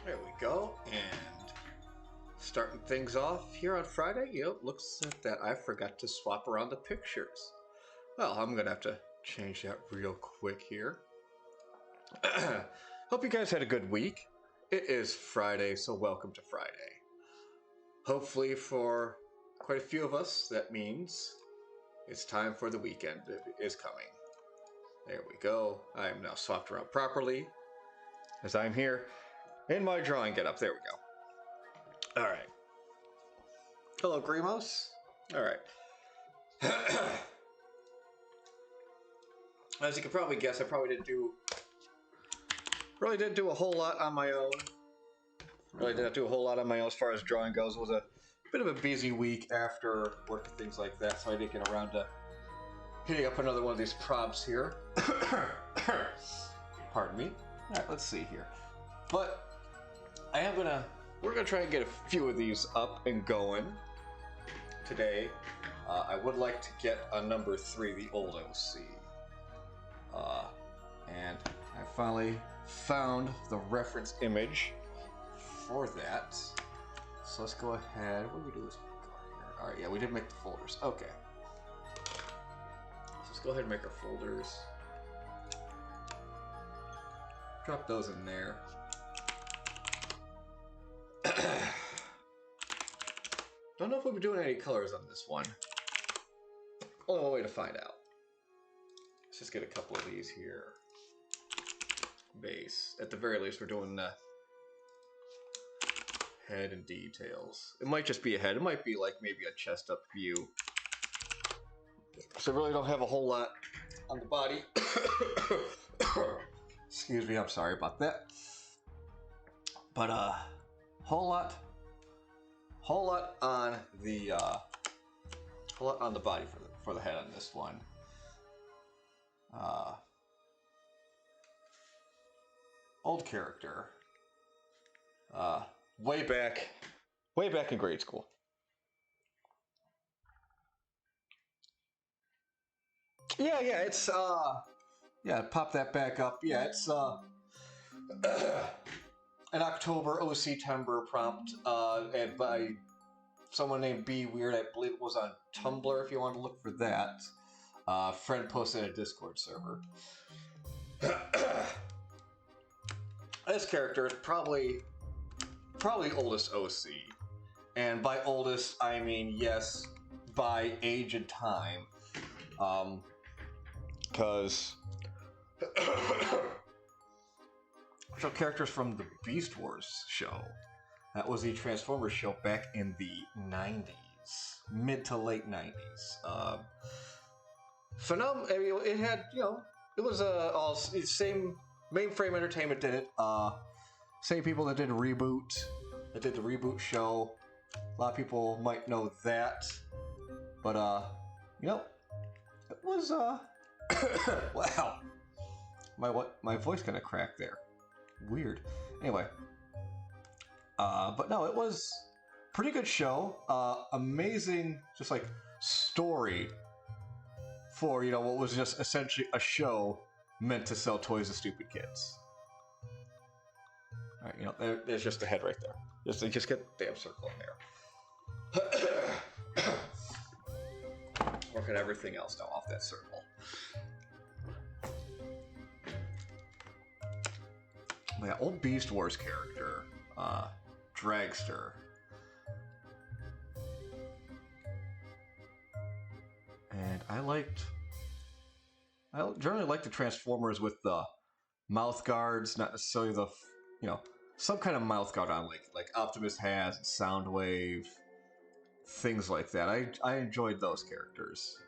There we go, and starting things off here on Friday, looks that I forgot to swap around the pictures. Well, I'm gonna have to change that real quick here. Hope you guys had a good week. It is Friday, so welcome to Friday. Hopefully for quite a few of us, that means it's time for the weekend. It is coming. There we go. I am now swapped around properly, as I'm here in my drawing getup. There we go. All right. Hello, Grimos. All right. As you can probably guess, I probably didn't do a whole lot on my own. Really didn't do a whole lot on my own as far as drawing goes. It was a bit of a busy week after work and things like that, so I didn't get around to hitting up another one of these prompts here. Pardon me. All right, let's see here. But we're gonna try and get a few of these up and going today. I would like to get a number 3, the old OC. And I finally found the reference image for that. So let's go ahead. What do we do is go here. All right, yeah, we did make the folders. Okay. So let's go ahead and make our folders. Drop those in there. Don't know if we'll be doing any colors on this one. Only one way to find out. Let's just get a couple of these here. Base. At the very least, we're doing head and details. It might just be a head. It might be like maybe a chest up view. So I really don't have a whole lot on the body. Excuse me, I'm sorry about that. But whole lot on the body for the head on this one. Old character. Way back in grade school. Yeah, it's pop that back up. Yeah, it's an October OC-tember prompt, and by someone named B Weird. I believe it was on Tumblr. If you want to look for that, friend posted in a Discord server. This character is probably oldest OC, and by oldest I mean yes, by age and time, because so characters from the Beast Wars show. That was the Transformers show back in the 90s, mid to late 90s. So now, I mean, it had, it was all same Mainframe Entertainment did it. Same people that did Reboot, that did the Reboot show. A lot of people might know that, but it was wow. My voice kind of cracked there. Weird. Anyway, but no, it was pretty good show. Amazing, just like story for what was just essentially a show meant to sell toys to stupid kids. All right, there's just the head right there. Just get the damn circle in there. Work at everything else now off that circle. Yeah, old Beast Wars character, Dragster. And I generally liked the Transformers with the mouth guards, not necessarily the, some kind of mouth guard on, like Optimus has, Soundwave, things like that. I enjoyed those characters.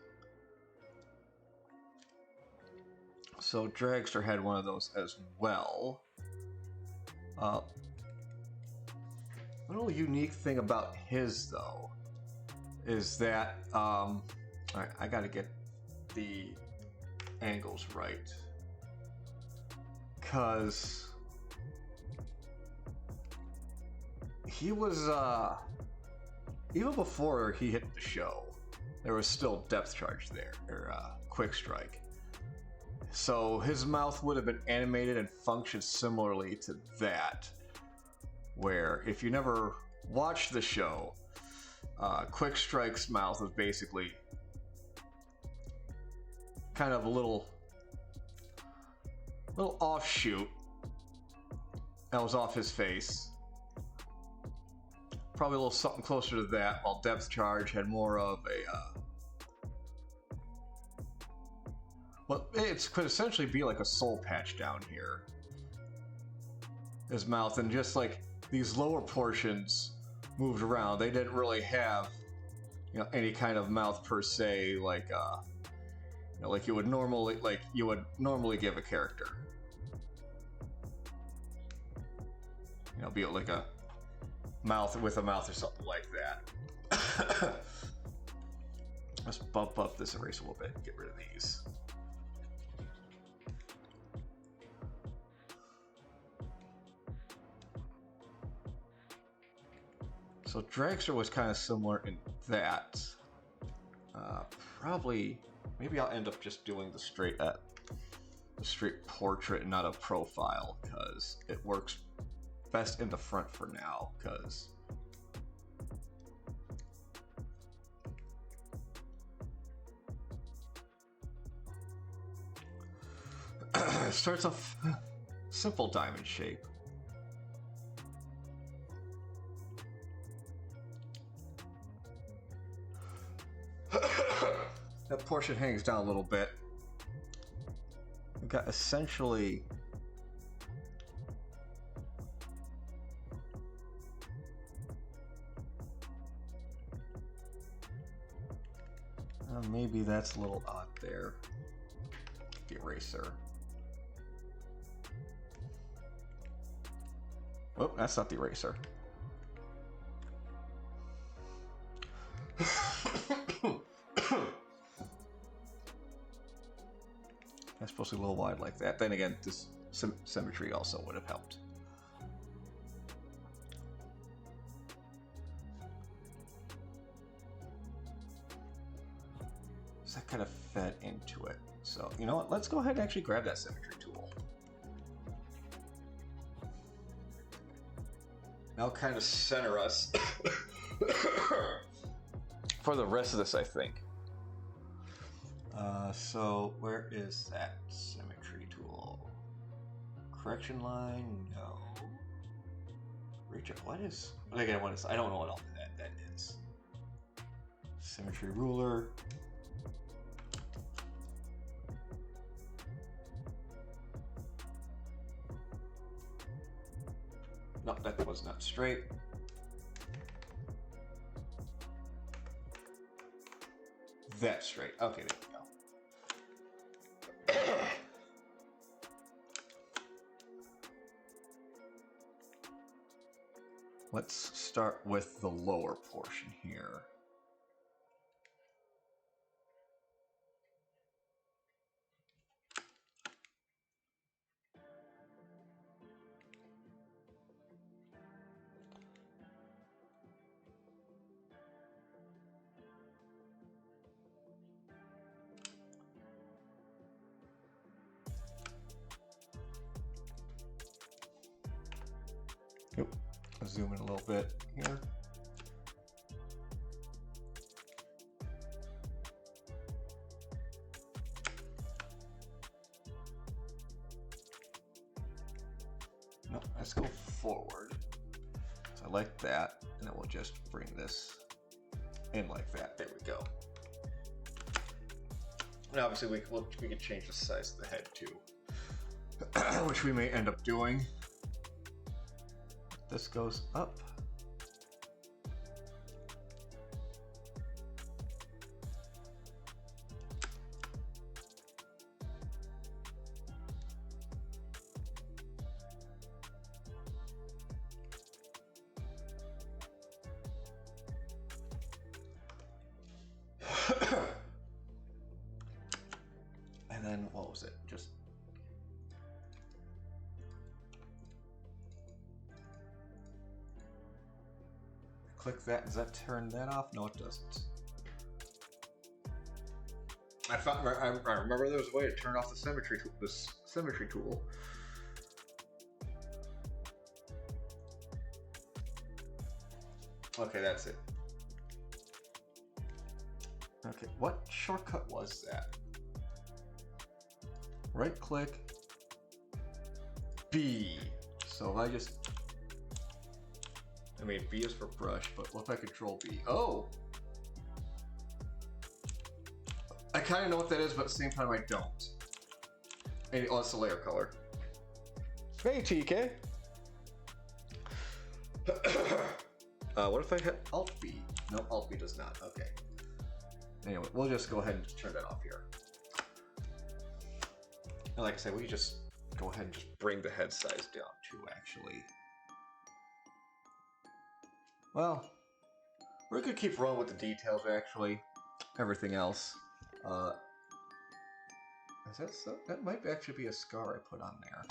So Dragster had one of those as well. A little unique thing about his, though, is that, alright, I gotta get the angles right. Because he was, even before he hit the show, there was still depth charge there, or quick strike. So his mouth would have been animated and functioned similarly to that. Where if you never watched the show, Quick Strike's mouth was basically kind of a little offshoot that was off his face. Probably a little something closer to that, while Depth Charge had more of a well, it could essentially be like a soul patch down here. His mouth, and just like these lower portions moved around. They didn't really have, any kind of mouth per se, like like you would normally give a character. Be it like a mouth with a mouth or something like that. Let's bump up this erase a little bit and get rid of these. So Dragster was kind of similar in that. Probably, maybe I'll end up just doing the straight portrait and not a profile, because it works best in the front for now. Because it starts off simple diamond shape. That portion hangs down a little bit. We've got essentially maybe that's a little odd there. The eraser. Oh, that's not the eraser. That's supposed to be a little wide like that. Then again, this symmetry also would have helped. So that kind of fed into it. So, you know what? Let's go ahead and actually grab that symmetry tool. Now kind of center us for the rest of this, I think. So where is that symmetry tool? Correction line? No. Reach up. What is? Again, what is? I don't know what all that is. Symmetry ruler. No, that was not straight. That's straight. Okay, there we go. Let's start with the lower portion here. Yep. I'll zoom in a little bit here. No, let's go forward. So I like that, and then we'll just bring this in like that. There we go. And obviously we can change the size of the head too, which we may end up doing. This goes up. click that. Does that turn that off? No, it doesn't. I remember there was a way to turn off the symmetry tool. Okay, that's it. Okay, what shortcut was that? Right click, B. So if I just, B is for brush, but what if I control B? Oh! I kind of know what that is, but at the same time I don't. And, oh, it's the layer color. Hey, TK! What if I hit Alt B? No, Alt B does not. Okay. Anyway, we'll just go ahead and turn that off here. And like I said, we can just go ahead and just bring the head size down too, actually. Well, we're gonna keep rolling with the details, actually. Everything else. Is that so? That might actually be a scar I put on there.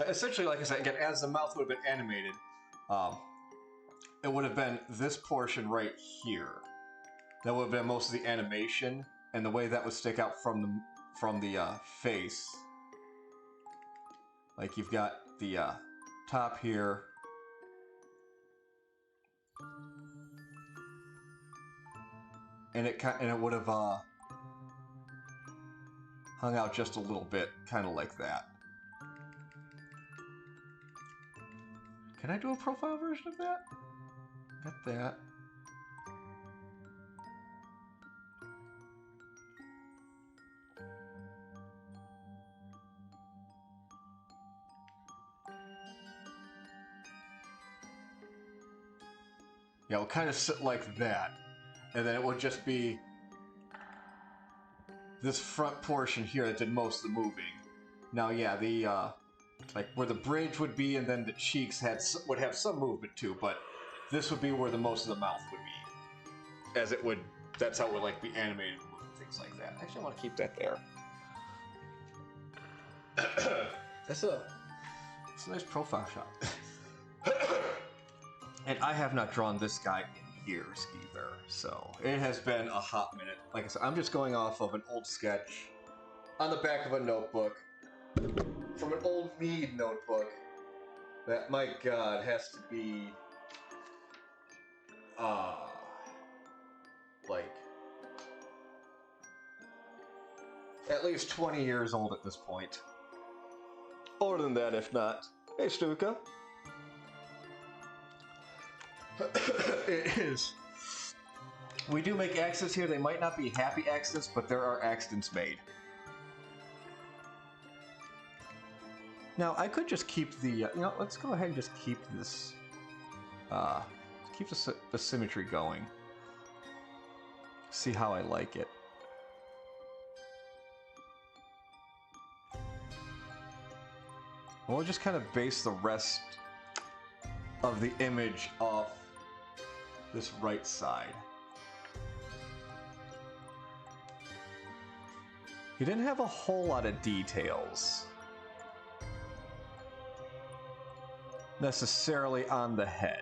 Essentially, like I said, again, as the mouth would have been animated, it would have been this portion right here. That would have been most of the animation, and the way that would stick out from the face. Like you've got the top here. And it would have hung out just a little bit, kind of like that. Can I do a profile version of that? Got that. Yeah, it'll kind of sit like that. And then it would just be this front portion here that did most of the moving. Now, yeah, the like where the bridge would be, and then the cheeks would have some movement too. But this would be where the most of the mouth would be, as it would. That's how it would like be animated and things like that. Actually, I want to keep that there. It's a nice profile shot. And I have not drawn this guy in years either, so it has been a hot minute. Like I said, I'm just going off of an old sketch on the back of a notebook from an old Mead notebook that, my God, has to be like at least 20 years old at this point. Older than that, if not. Hey, Stuka. It is. We do make accidents here. They might not be happy accidents, but there are accidents made. Now, I could just keep the, let's go ahead and just keep this, keep the symmetry going. See how I like it. We'll just kind of base the rest of the image off this right side. He didn't have a whole lot of details necessarily on the head.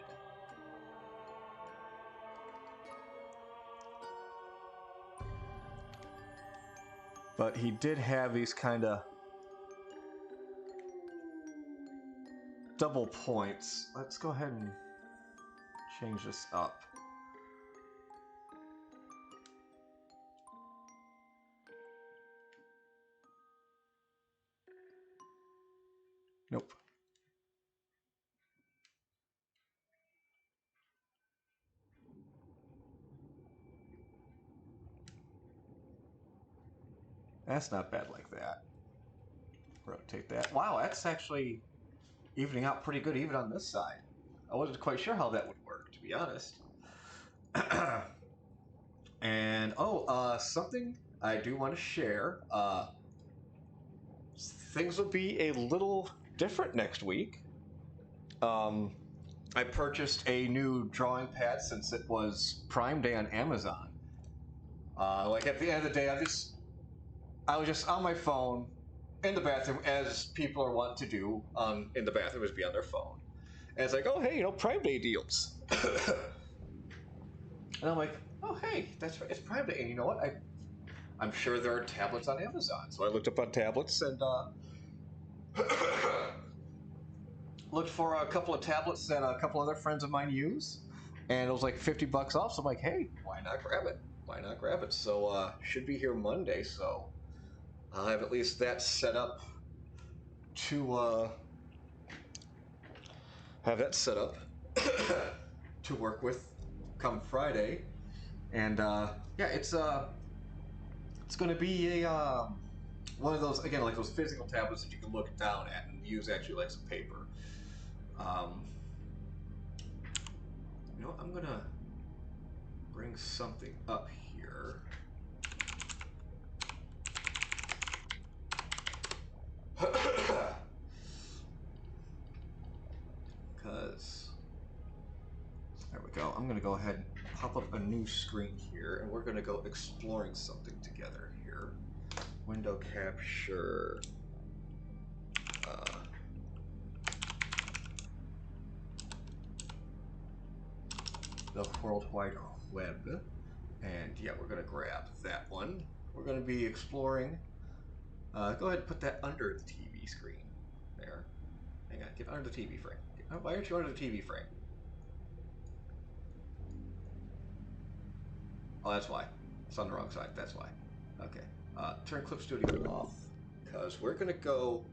But he did have these kind of double points. Let's go ahead and change this up. Nope. That's not bad like that. Rotate that. Wow, that's actually evening out pretty good even on this side. I wasn't quite sure how that would work, to be honest. And, something I do want to share. Things will be a little different next week. I purchased a new drawing pad since it was Prime Day on Amazon. Like at the end of the day, I was just on my phone in the bathroom, as people are wont to do in the bathroom, is be on their phone. And it's like, oh, hey, Prime Day deals. And I'm like, oh, hey, that's right, it's Prime Day. And you know what? I'm sure there are tablets on Amazon. So I looked up on tablets and looked for a couple of tablets that a couple other friends of mine use. And it was like $50 off. So I'm like, hey, why not grab it? Why not grab it? So should be here Monday. So I'll have at least that set up to have that set up to work with come Friday. And yeah, it's going to be a one of those, again, like those physical tablets that you can look down at and use actually like some paper. You know what? I'm gonna bring something up here. Because there we go. I'm gonna go ahead and pop up a new screen here, and we're gonna go exploring something together here. Window capture. The World Wide Web. And yeah, we're going to grab that one. We're going to be exploring. Go ahead and put that under the TV screen. There. Hang on, get under the TV frame. Why aren't you under the TV frame? Oh, that's why. It's on the wrong side, that's why. Okay. Turn Clip Studio off. Because we're going to go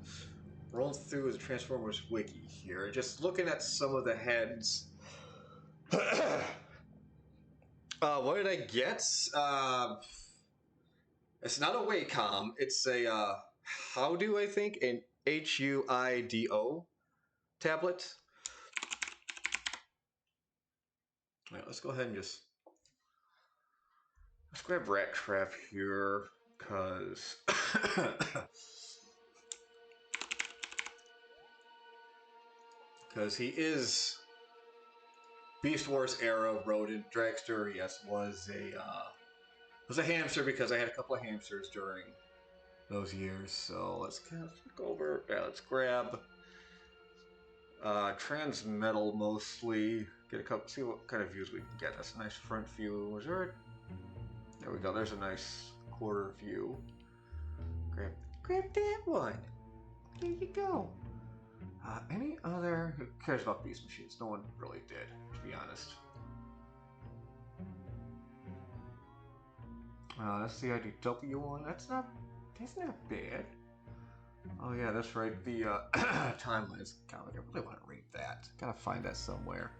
rolling through the Transformers wiki here. Just looking at some of the heads. What did I get? It's not a Wacom. It's a Huido, I think, an Huido tablet. All right, let's go ahead and let's grab Rat Trap here, cause he is Beast Wars era rodent dragster. Yes, was a hamster because I had a couple of hamsters during those years. So let's go over. Yeah, let's grab Transmetal mostly. Get a couple. See what kind of views we can get. That's a nice front view. Was there? There we go. There's a nice quarter view. Grab that one. There you go. Any other? Who cares about Beast Machines? No one really did, to be honest. That's the IDW one. That's not bad. Oh yeah, that's right. The Timelines comic. I really want to read that. Gotta find that somewhere.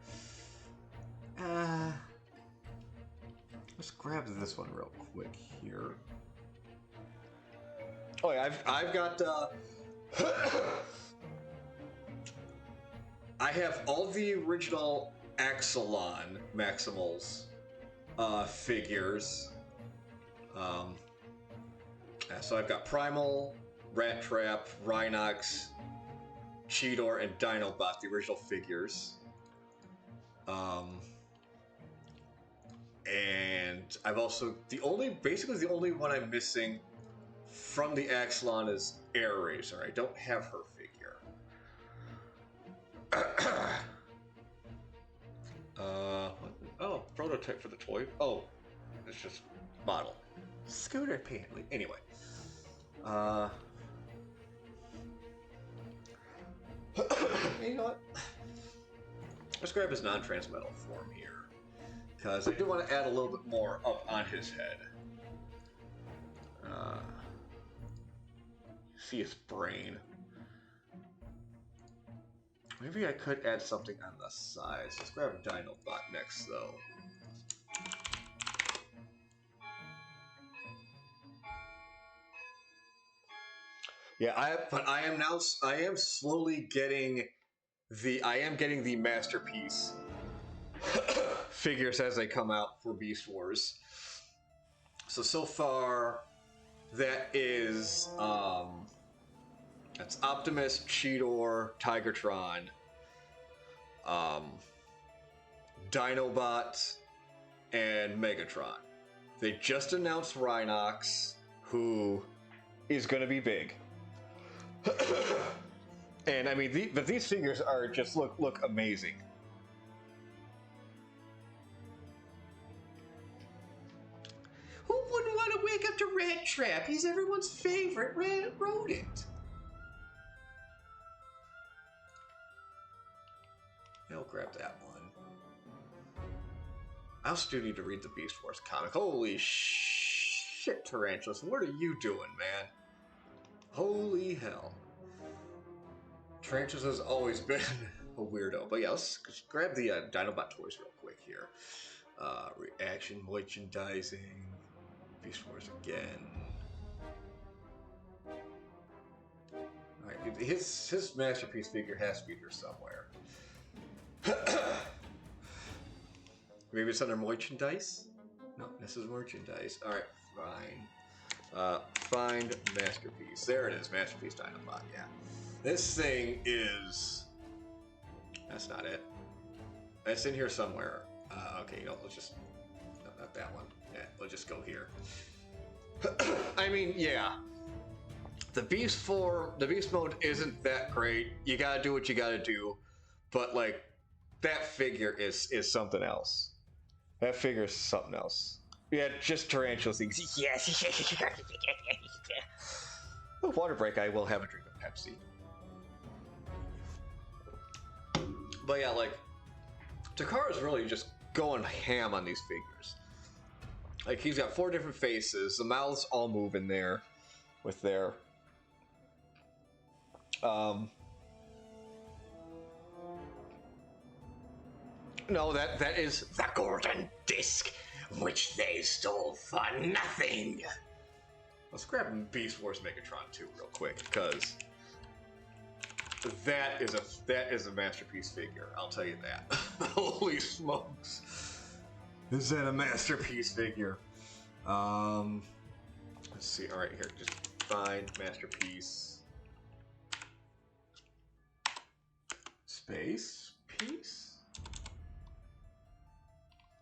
Let's grab this one real quick here. Oh yeah, I've got. I have all the original Axelon Maximals figures. So I've got Primal, Rat Trap, Rhinox, Cheetor, and Dinobot, the original figures. And I've also basically the only one I'm missing from the Axelon is Airazor. I don't have her figure. Oh, prototype for the toy. Oh, it's just model. Scooter apparently. Anyway. You know what? Let's grab his non-transmetal form here. Because I do want to add a little bit more up on his head. See his brain. Maybe I could add something on the sides. Let's grab a Dinobot next, though. Yeah, I am slowly getting the Masterpiece figures as they come out for Beast Wars. So far, that is that's Optimus, Cheetor, Tigertron, Dinobot, and Megatron. They just announced Rhinox, who is going to be big. And I mean, but these figures are just look amazing. Who wouldn't want to wake up to Rat Trap? He's everyone's favorite rodent. I'll grab that one. I still need to read the Beast Wars comic. Holy shit, Tarantulas. What are you doing, man? Holy hell. Tarantulas has always been a weirdo. But yeah, let's grab the Dinobot toys real quick here. Reaction merchandising. Beast Wars again. Alright, his masterpiece figure has to be here somewhere. Maybe it's under merchandise? No, this is merchandise. Alright, fine. Find masterpiece. There it is, masterpiece Dinobot, yeah. This thing is... That's not it. It's in here somewhere. Okay, you know, let's just... No, not that one. Yeah, we'll just go here. I mean, yeah. The beast mode isn't that great. You gotta do what you gotta do. But, like, that figure is something else. That figure is something else. Yeah, just tarantula things. Yes. Water break, I will have a drink of Pepsi. But yeah, like, Takara's really just going ham on these figures. Like, he's got 4 different faces. The mouths all move in there with their... No, that is the golden disc, which they stole for nothing. Let's grab Beast Wars Megatron 2 real quick, because that is a masterpiece figure. I'll tell you that. Holy smokes! Is that a masterpiece figure? Let's see. All right, here, just find masterpiece. Space piece.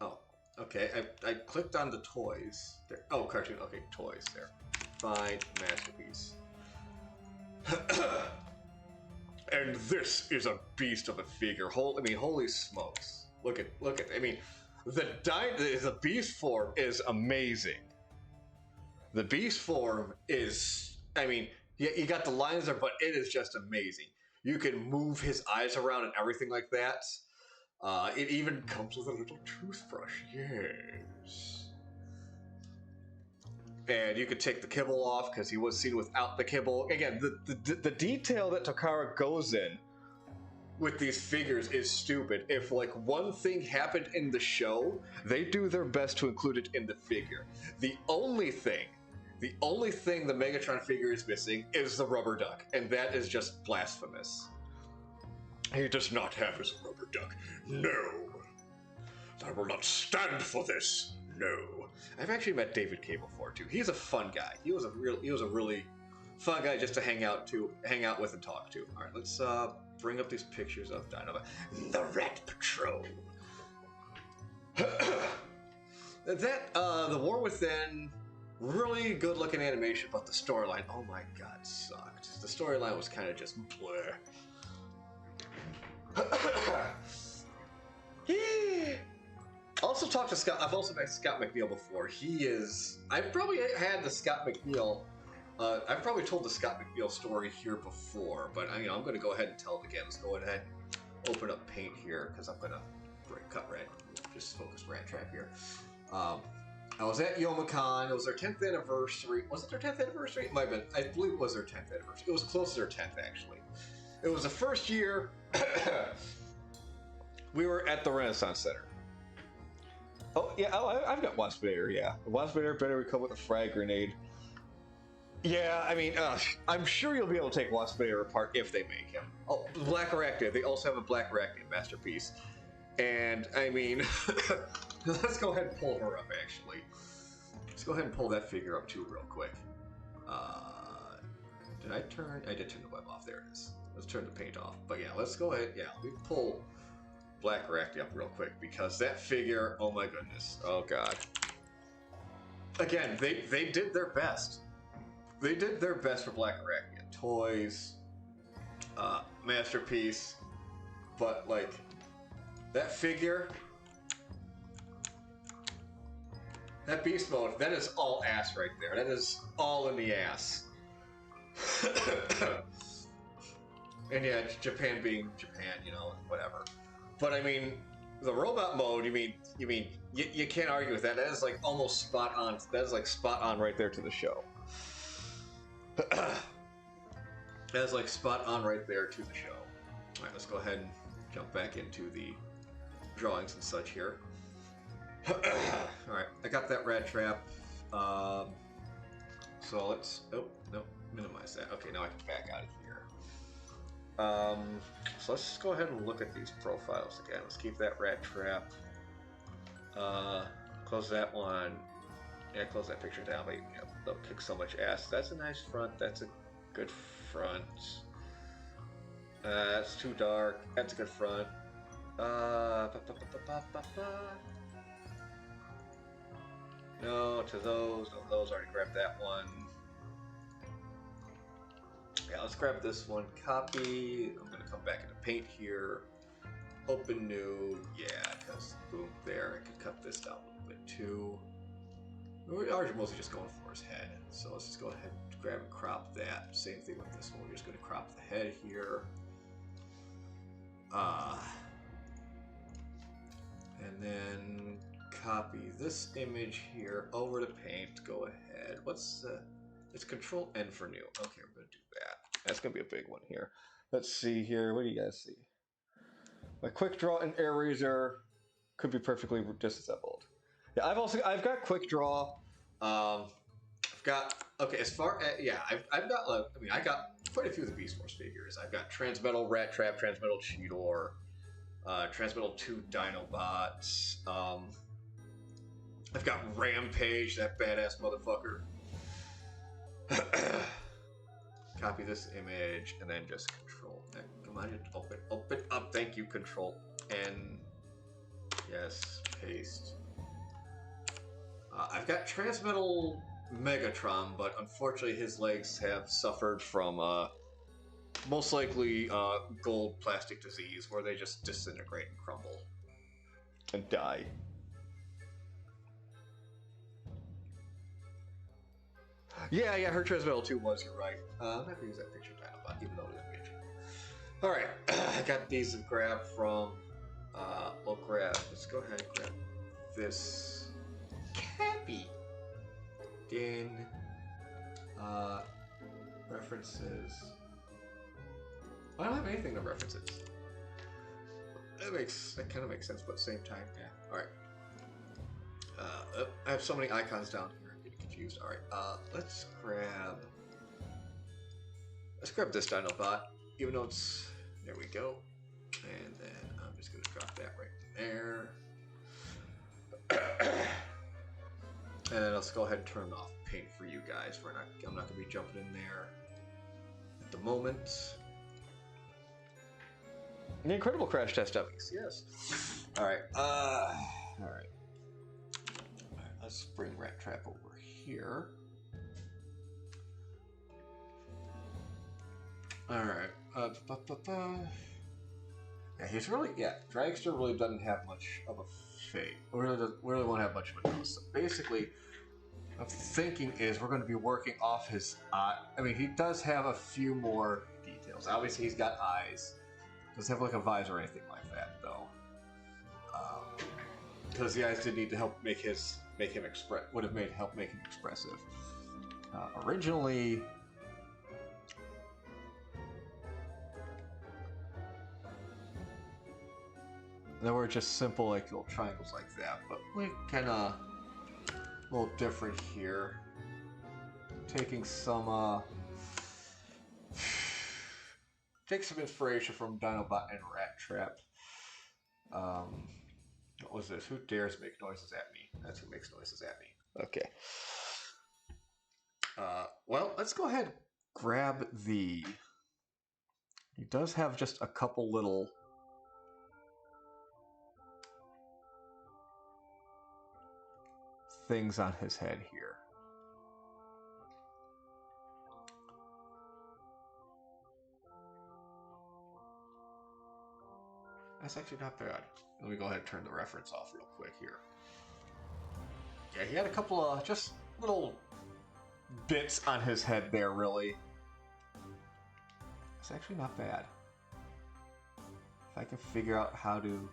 Oh, okay. I clicked on the toys. There. Oh, cartoon. Okay, toys there. Find masterpiece. And this is a beast of a figure. Holy smokes! Look at. I mean, the beast form is amazing. The beast form is. I mean, yeah, you got the lines there, but it is just amazing. You can move his eyes around and everything like that. It even comes with a little toothbrush. Yes. And you could take the kibble off because he was seen without the kibble. Again, the detail that Takara goes in with these figures is stupid. If like one thing happened in the show, they do their best to include it in the figure. The only thing the Megatron figure is missing is the rubber duck, and that is just blasphemous. He does not have his rubber duck. No. I will not stand for this. No. I've actually met David K before too. He's a fun guy. He was a really fun guy just to hang out with and talk to. All right, let's bring up these pictures of Dinobot. The Rat Patrol. The War Within, really good looking animation, but the storyline, oh my god, sucked. The storyline was kind of just bleh. Also talked to Scott. I've also met Scott McNeil before. I've probably had the Scott McNeil. I've probably told the Scott McNeil story here before, but I'm going to go ahead and tell it again. Let's go ahead and open up Paint here because I'm going to cut red. Just focus Rat Trap here. I was at Youmacon. It was their 10th anniversary. Was it their 10th anniversary? It might have been. I believe it was their 10th anniversary. It was close to their 10th, actually. It was the first year we were at the Renaissance Center. Oh, yeah, I've got Waspinator, yeah. Waspinator better come with a frag grenade. Yeah, I mean, I'm sure you'll be able to take Waspinator apart if they make him. Oh, Black Arachnid. They also have a Black Arachnid masterpiece. And, I mean, let's go ahead and pull her up, actually. Let's go ahead and pull that figure up, too, real quick. Did I turn? I did turn the web off. There it is. Let's turn the paint off. But yeah, let's go ahead. Yeah, let me pull Black Arachnid up real quick because that figure, oh my goodness. Oh god. Again, they did their best. They did their best for Black Arachnid. Toys, masterpiece. But like that figure, that beast mode, that is all ass right there. That is all in the ass. And yeah, Japan being Japan, you know, whatever. But I mean, the robot mode, you can't argue with that. That is like almost spot on. That is like spot on right there to the show. That is like spot on right there to the show. All right, let's go ahead and jump back into the drawings and such here. All right, I got that rat trap. So let's. Oh no, minimize that. Okay, now I can back out of here. So let's just go ahead and look at these profiles again. Let's keep that rat trap. Close that one. Yeah, close that picture down, but they'll kick so much ass. That's a nice front. That's a good front. That's too dark. That's a good front. No, to those. No, those. Already grabbed that one. Yeah, let's grab this one. Copy. I'm going to come back into Paint here. Open new. Yeah, because boom, there. I can cut this down a little bit too. We are mostly just going for his head. So let's just go ahead and grab and crop that. Same thing with this one. We're just going to crop the head here. And then copy this image here over to Paint. Go ahead. What's it's Control N for new. Okay, we're going to do that. That's going to be a big one here. Let's see here. What do you guys see? My quick draw and eraser could be perfectly disassembled. Yeah, I've got quick draw. I've got as far as I've got like I got quite a few of the Beast Force figures. I've got Transmetal Rat Trap, Transmetal Cheetor, Transmetal 2 Dinobots. I've got Rampage, that badass motherfucker. Copy this image and then just Control. Come on, open up. Thank you, Control N. Yes, paste. I've got Transmetal Megatron, but unfortunately his legs have suffered from most likely gold plastic disease, where they just disintegrate and crumble and die. Yeah, her Transmetal 2 was, you're right. I'm not gonna use that picture Dinobot, even though it is a picture. Alright, I got these to grab from, let's go ahead and grab this Cappy. Then, references. I don't have anything to references. That kind of makes sense, but at the same time, yeah. Alright. I have so many icons down here. Confused. All right, let's grab this Dinobot, even though it's, there we go, and then I'm just gonna drop that right there, and then let's go ahead and turn off Paint for you guys. I'm not gonna be jumping in there at the moment. The Incredible Crash Test Dummies, yes. All right, let's bring Rat Trap over here. Alright. Yeah, he's really, Dragster really doesn't have much of a fate. Really won't have much of a nose. So basically, I'm thinking is we're going to be working off his eye. I mean, he does have a few more details. Obviously, he's got eyes. Doesn't have like a visor or anything like that, though. Because the eyes did need to help make him help make him expressive. Originally, they were just simple like little triangles like that, but we kind of a little different here. Taking some inspiration from Dinobot and Rat Trap. What was this? Who dares make noises at me? That's who makes noises at me. Okay. Well, let's go ahead and grab the... He does have just a couple little... things on his head here. That's actually not bad. Let me go ahead and turn the reference off real quick here. Yeah, he had a couple of just little bits on his head there, really. It's actually not bad. If I can figure out how to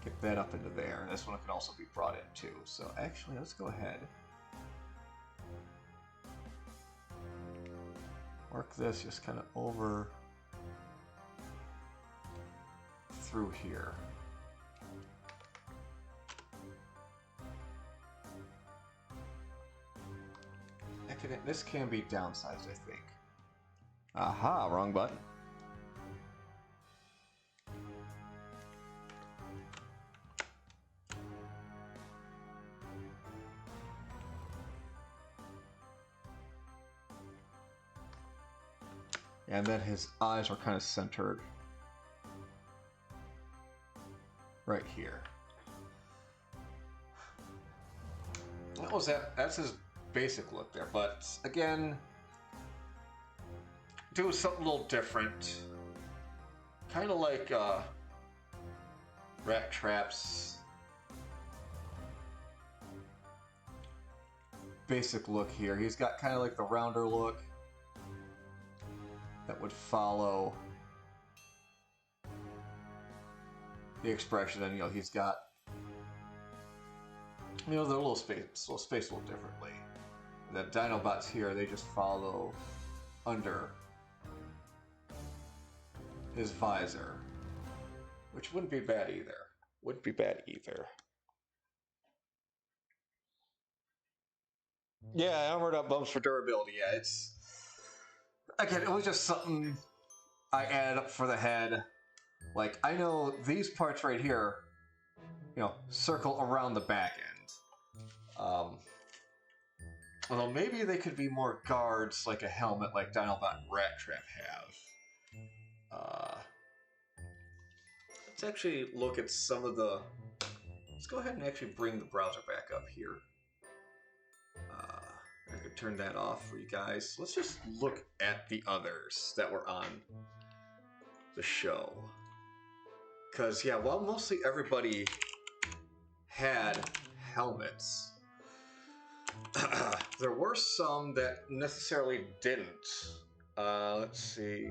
get that up into there, this one can also be brought in too. So actually, let's go ahead. Work this just kind of over through here. This can be downsized, I think. Aha, wrong button. And then his eyes are kind of centered right here. That was that. That's his basic look there, but again, do something a little different. Kind of like Rat Trap's basic look here. He's got kind of like the rounder look that would follow the expression, and he's got the little space a little differently. The Dinobots here, they just follow under his visor, which wouldn't be bad either. Wouldn't be bad either. Yeah, armored up bumps for durability. Yeah, it's again, it was just something I added up for the head. Like, I know these parts right here, circle around the back end. Although maybe they could be more guards, like a helmet, like Dinobot and Rat Trap have. Let's actually look at some of the. Let's go ahead and actually bring the browser back up here. I could turn that off for you guys. Let's just look at the others that were on the show. Because, yeah, while mostly everybody had helmets, there were some that necessarily didn't. Let's see.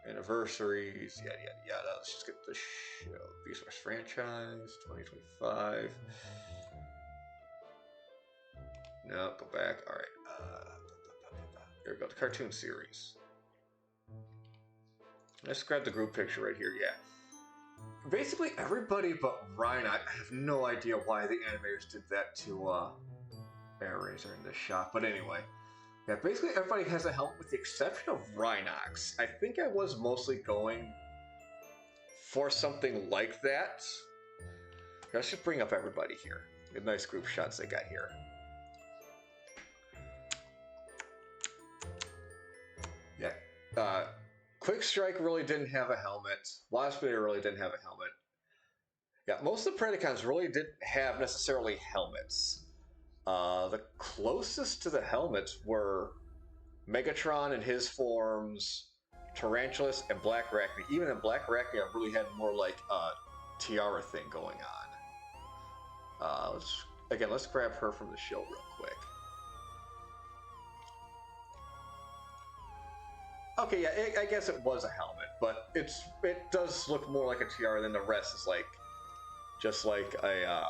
Anniversaries, yada, yada, yada. Let's just get the show. Beast Wars franchise, 2025. No, go back. All right. Here we go. The cartoon series. Let's grab the group picture right here. Yeah. Basically, everybody but Rhino. I have no idea why the animators did that to Airazor in this shot. But anyway. Yeah, basically everybody has a helmet with the exception of Rhinox. I think I was mostly going for something like that. Let's just bring up everybody here. The nice group shots they got here. Yeah. Quick Strike really didn't have a helmet. Waspinator really didn't have a helmet. Yeah, most of the Predacons really didn't have necessarily helmets. The closest to the helmets were Megatron in his forms, Tarantulas, and Black Arachne. Even in Black Arachne, I really had more like a tiara thing going on. Let's grab her from the show real quick. Okay, yeah, I guess it was a helmet, but it does look more like a tiara than the rest is like, just like a,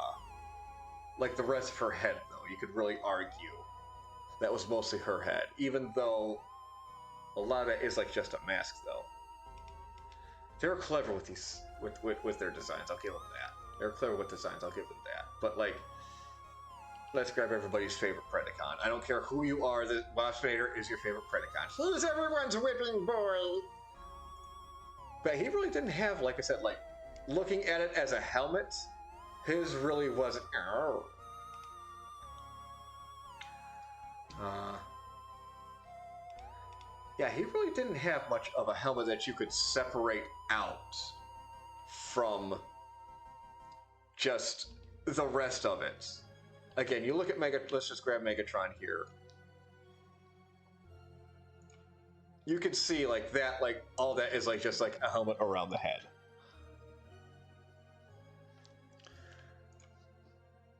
like the rest of her head, though. You could really argue that was mostly her head, even though a lot of it is like just a mask, though. They were clever with these, with their designs, I'll give them that. They were clever with designs, I'll give them that. But like, let's grab everybody's favorite Predacon. I don't care who you are, the Waspinator is your favorite Predacon. Who's everyone's whipping boy? But he really didn't have, like I said, like, looking at it as a helmet, his really wasn't. Yeah, he really didn't have much of a helmet that you could separate out from just the rest of it. Again, you look at let's just grab Megatron here. you can see like that, like all that is like just like a helmet around the head.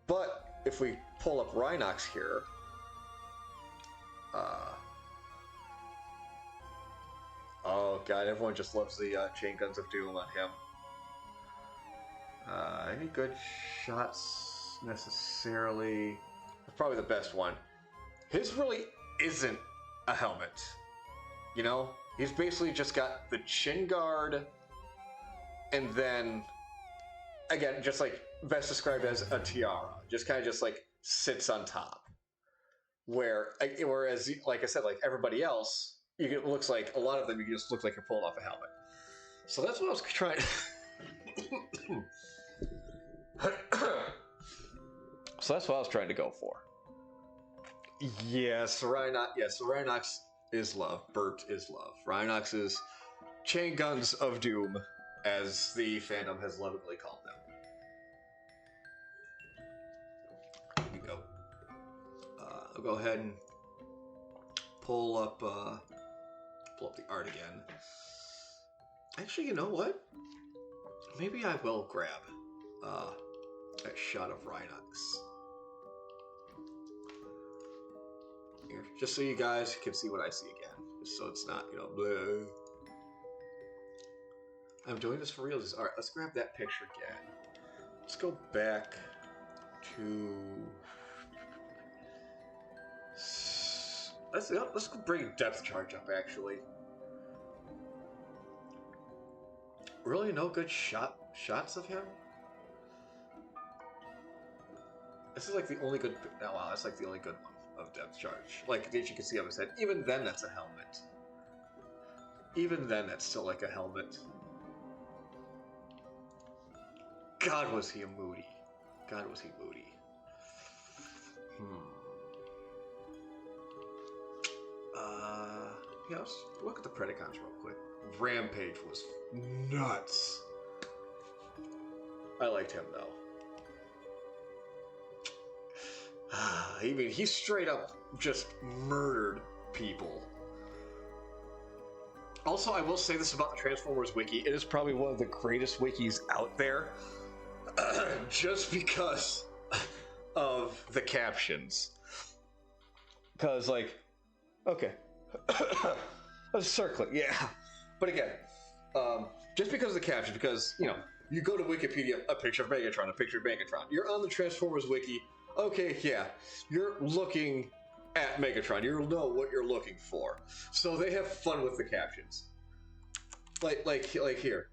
But if we pull up Rhinox here, oh god, everyone just loves the chain guns of doom on him. Any good shots necessarily? Probably the best one. His really isn't a helmet. You know? He's basically just got the chin guard, and then, again, just like best described as a tiara. Just kind of just like sits on top. Whereas, like I said, like everybody else, it looks like, a lot of them, you just look like you're pulling off a helmet. So that's what I was trying So that's what I was trying to go for. Yes, Rhinox is love. Bert is love. Rhinox is chain guns of doom, as the fandom has lovingly called them. Here we go. I'll go ahead and pull up the art again. Actually, you know what? Maybe I will grab that shot of Rhinox. Here, just so you guys can see what I see again. Just so it's not, bleh. I'm doing this for real. Alright, let's grab that picture again. Let's go back to... Let's bring depth charge up, actually. Really no good shots of him? This is like the only good... Oh, wow, that's like the only good one of depth charge. Like, as you can see on his head. Even then, that's a helmet. Even then, that's still like a helmet. God, was he a moody. God, was he moody. Yeah, let's look at the Predacons real quick. Rampage was nuts. I liked him, though. I mean, he straight up just murdered people. Also, I will say this about the Transformers wiki. It is probably one of the greatest wikis out there. Just because of the captions. Because, like, okay. Circling, yeah. But again, just because of the captions, because, you go to Wikipedia, a picture of Megatron, a picture of Megatron. You're on the Transformers wiki. Okay, yeah, you're looking at Megatron. You know what you're looking for. So they have fun with the captions. Like here.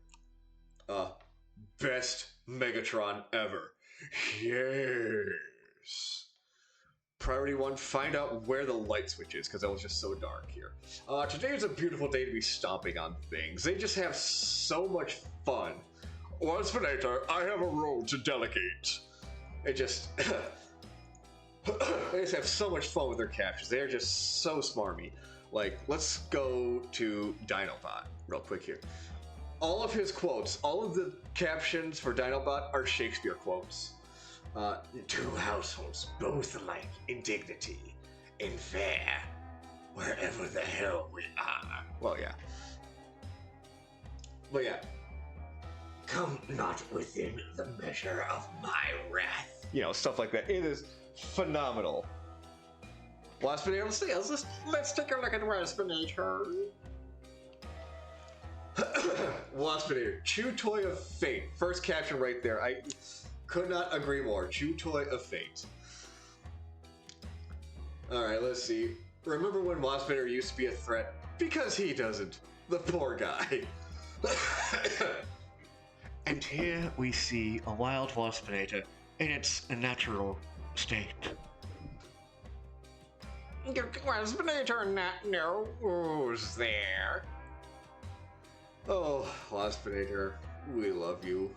Best Megatron ever. Yes. Priority 1, find out where the light switch is, because it was just so dark here. Today is a beautiful day to be stomping on things. They just have so much fun. Once later, I have a role to delegate. It just... they just have so much fun with their captions. They're just so smarmy. Like, let's go to Dinobot real quick here. All of his quotes, all of the captions for Dinobot are Shakespeare quotes. Two households, both alike in dignity, in fair, wherever the hell we are. Well, yeah. But yeah. Come not within the measure of my wrath. Stuff like that. It is phenomenal. Waspinator, let's take a look at Waspinator. Waspinator, Chew Toy of Fate. First caption right there. I could not agree more. Chew Toy of Fate. Alright, let's see. Remember when Waspinator used to be a threat? Because he doesn't. The poor guy. And here we see a wild Waspinator in its natural state. Waspinator not knows there. Oh, Waspinator, we love you.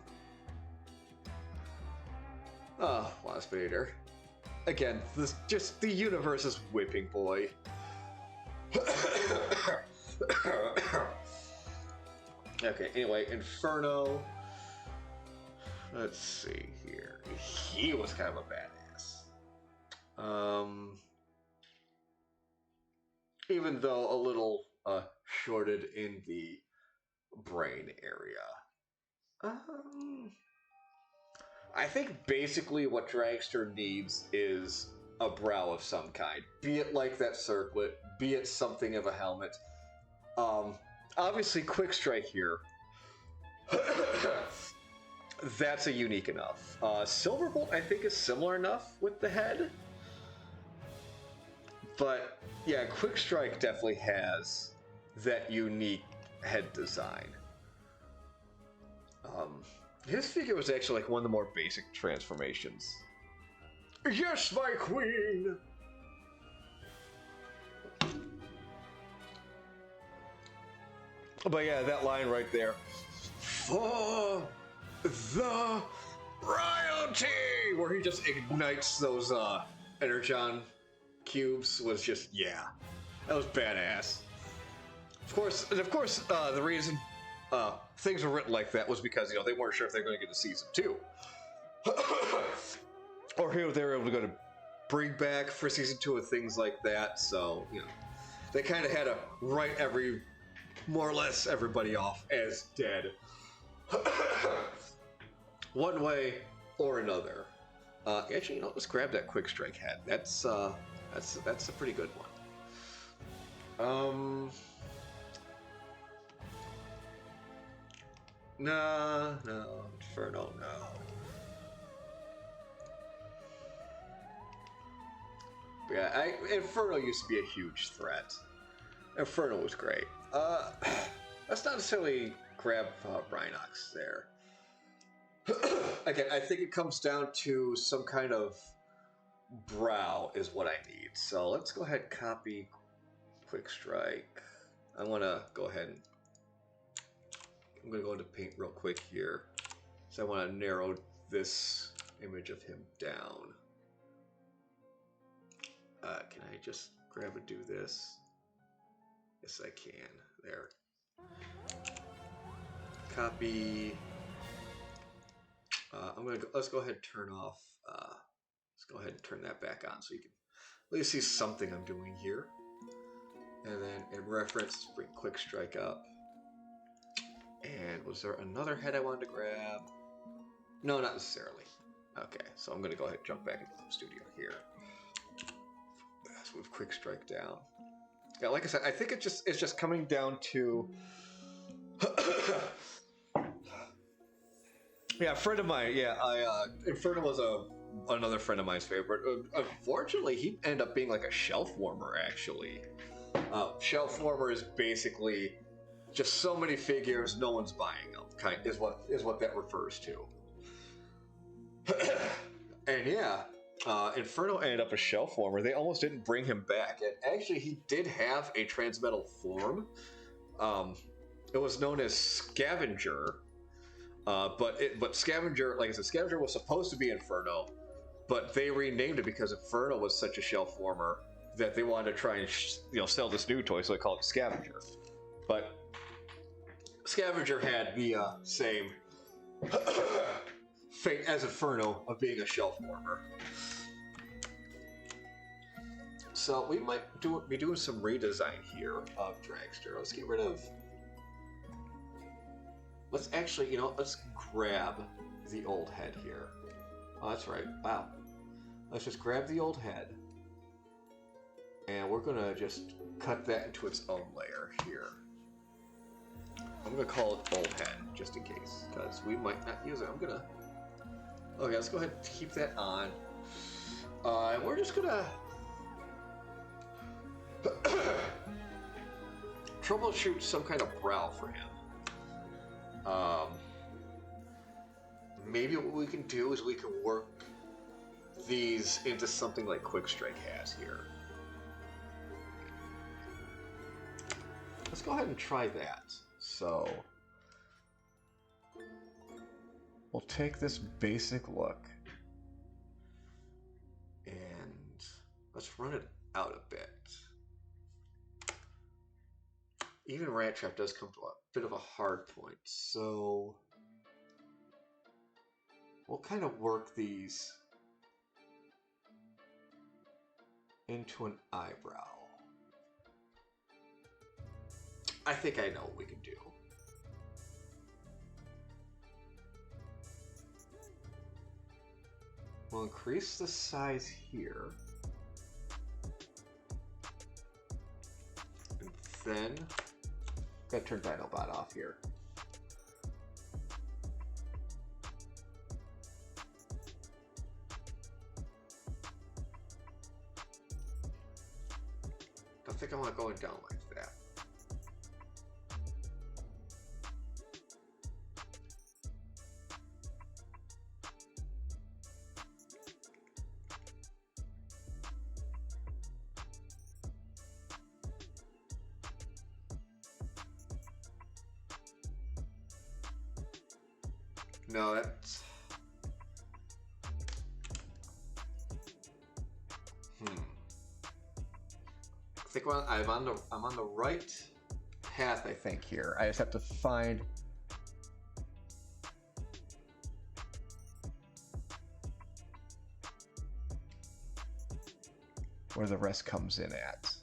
Oh, Waspinator. Again, the universe is whipping boy. Okay, anyway, Inferno. Let's see here. He was kind of a badass. Even though a little shorted in the brain area. Um, I think basically what Dragster needs is a brow of some kind, be it like that circlet, be it something of a helmet. Um, Obviously, Quick Strike here. That's a unique enough. Silverbolt, I think, is similar enough with the head. But yeah, Quick Strike definitely has that unique head design. His figure was actually like one of the more basic transformations. Yes, my queen! But yeah, that line right there. For the royalty! Where he just ignites those Energon cubes was just, yeah. That was badass. Of course, the reason things were written like that was because, they weren't sure if they were going to get a season 2. Or who they were able to bring back for season 2 and things like that, so, they kind of had to write more or less everybody off as dead. One way or another. Actually, let's grab that Quick Strike head. That's a pretty good one. No, Inferno, no. But yeah, Inferno used to be a huge threat. Inferno was great. Let's not necessarily grab Brinox there. Again, I think it comes down to some kind of brow is what I need. So let's go ahead and copy Quick Strike. I want to go ahead and I'm going to go into paint real quick here. So I want to narrow this image of him down. Can I just grab and do this? Yes, I can. There. Copy. Let's go ahead and turn off. Let's go ahead and turn that back on so you can at least see something I'm doing here. And then in reference, bring Quick Strike up. And was there another head I wanted to grab? No, not necessarily. Okay, so I'm going to go ahead and jump back into the studio here. Let's move Quick Strike down. Yeah, like I said, I think it's just coming down to yeah, a friend of mine. Yeah, Inferno was another friend of mine's favorite. Unfortunately, he ended up being like a shelf warmer. Actually, shelf warmer is basically just so many figures, no one's buying them. Is what that refers to. And yeah. Inferno ended up a shelf warmer. They almost didn't bring him back. And actually, he did have a transmetal form. It was known as Scavenger. But Scavenger, like I said, Scavenger was supposed to be Inferno, but they renamed it because Inferno was such a shelf warmer that they wanted to try and sell this new toy, so they called it Scavenger. But Scavenger had the same fate as Inferno of being a shelf warmer. So we might be doing some redesign here of Dragster. Let's get rid of. Let's actually, let's grab the old head here. Oh, that's right. Wow. Let's just grab the old head, and we're gonna just cut that into its own layer here. I'm gonna call it old head just in case, because we might not use it. Okay, let's go ahead and keep that on. And we're just gonna troubleshoot some kind of brow for him. Maybe what we can do is we can work these into something like Quick Strike has here. Let's go ahead and try that. So we'll take this basic look and let's run it out a bit. Even Rat Trap does come to a bit of a hard point, so we'll kind of work these into an eyebrow. I think I know what we can do. We'll increase the size here. And then, gotta turn Dinobot off here. Don't think I want going down like that. No, that's... I think I'm on the right path, I think, here. I just have to find... where the rest comes in at.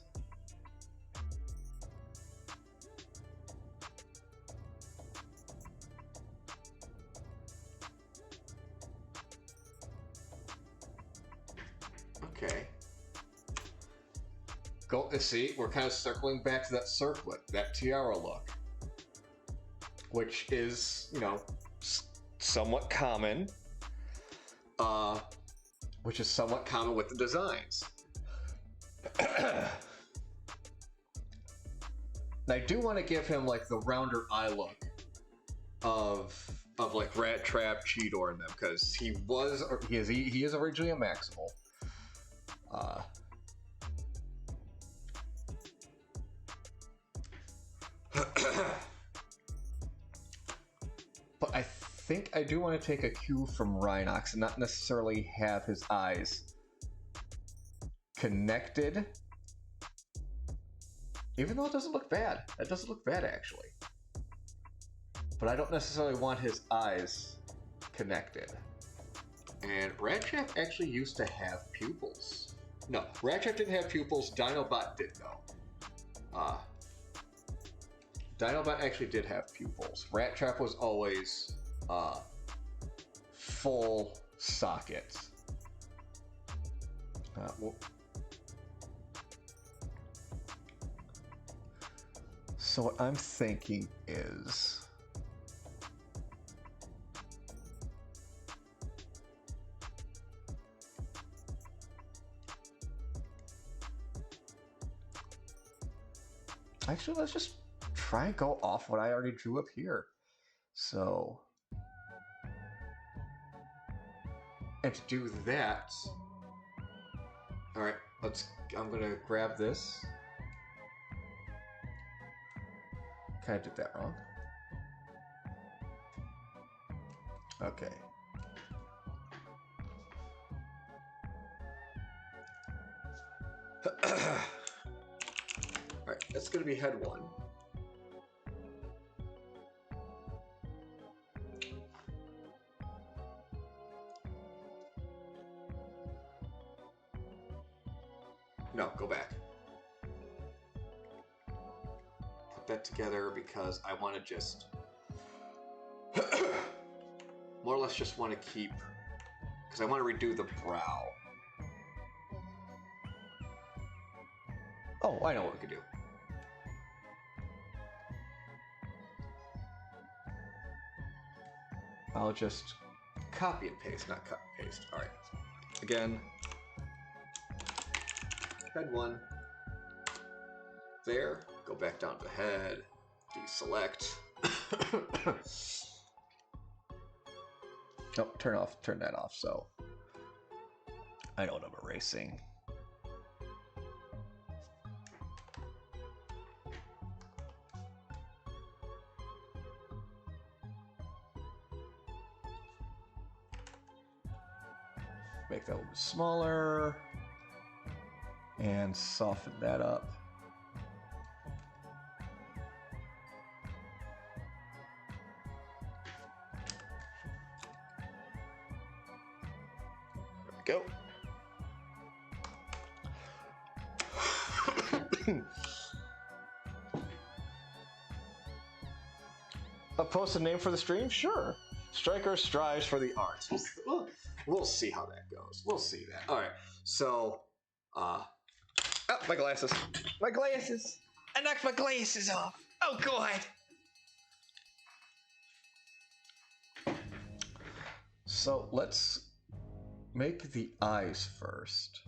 Okay. Go, see, we're kind of circling back to that circlet, that tiara look, which is, you know, somewhat common. Which is somewhat common with the designs. I do want to give him like the rounder eye look of like Rat Trap, Cheetor, and them, because he is originally a Maximal. But I think I do want to take a cue from Rhinox and not necessarily have his eyes connected. Even though it doesn't look bad. It doesn't look bad, actually. But I don't necessarily want his eyes connected. And Rattrap actually used to have pupils. No, Rattrap didn't have pupils. Dinobot did, though. Dinobot actually did have pupils. Rattrap was always full socket. So what I'm thinking is... actually, let's just try and go off what I already drew up here. So... and to do that... Alright, I'm gonna grab this. Kind of did that wrong. Okay. Alright, that's gonna be head one. No, go back. Put that together because I want to just more or less just want to keep, because I want to redo the brow. Oh, I know what we could do. I'll just copy and paste, not cut and paste. All right. Again, head one. There. Go back down to head. Deselect. Nope, turn that off, so I know what I'm erasing. Make that a little bit smaller and soften that up. Go. post a name for the stream? Sure. Striker strives for the arts. We'll see how that goes. We'll see that. All right. So, oh, my glasses. My glasses. I knocked my glasses off. Oh, God. So let's make the eyes first.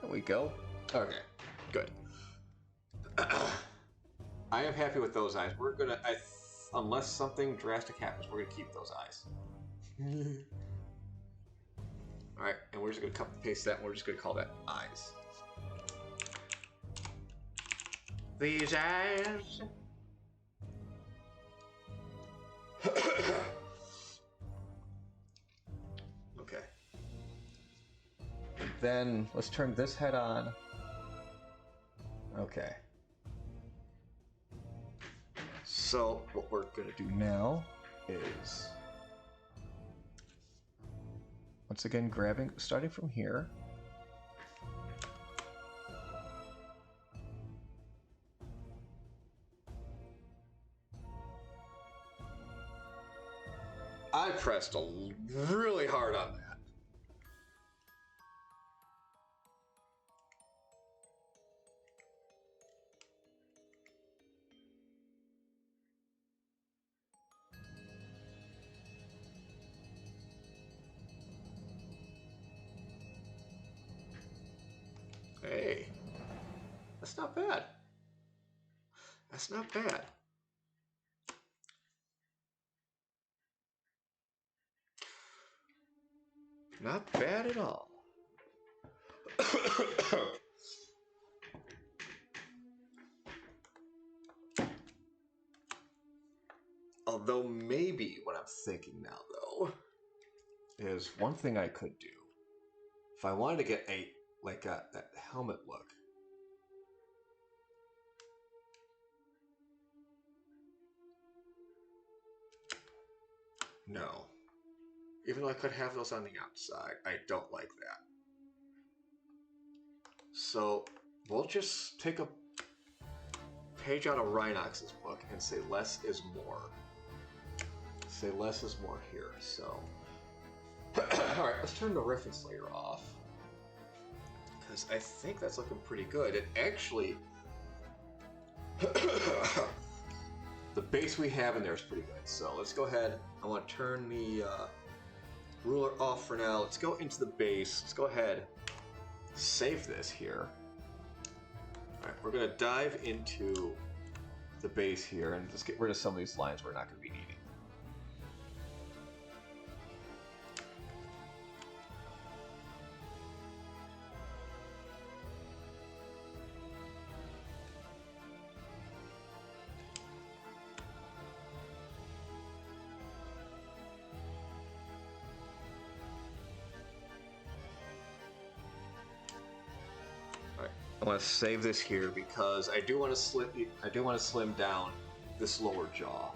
There we go. Okay, good. I am happy with those eyes. We're gonna, unless something drastic happens, we're gonna keep those eyes. All right, and we're just gonna cut and paste that. And we're just gonna call that eyes. These eyes. Okay. And then let's turn this head on. Okay. So what we're gonna do now is, once again, starting from here. I pressed really hard on that. Hey, that's not bad. That's not bad. Not bad at all. Although maybe what I'm thinking now, though, is one thing I could do. If I wanted to get that helmet look. No. Even though I could have those on the outside, I don't like that. So we'll just take a page out of Rhinox's book and say less is more. Say less is more here. So, all right, let's turn the reference layer off because I think that's looking pretty good. It actually, the base we have in there is pretty good. So let's go ahead. I want to turn the ruler off for now. Let's go into the base. Let's go ahead, save this here. All right, we're gonna dive into the base here and just get rid of some of these lines we're not gonna be needing. I want to save this here because I do want to slim down this lower jaw.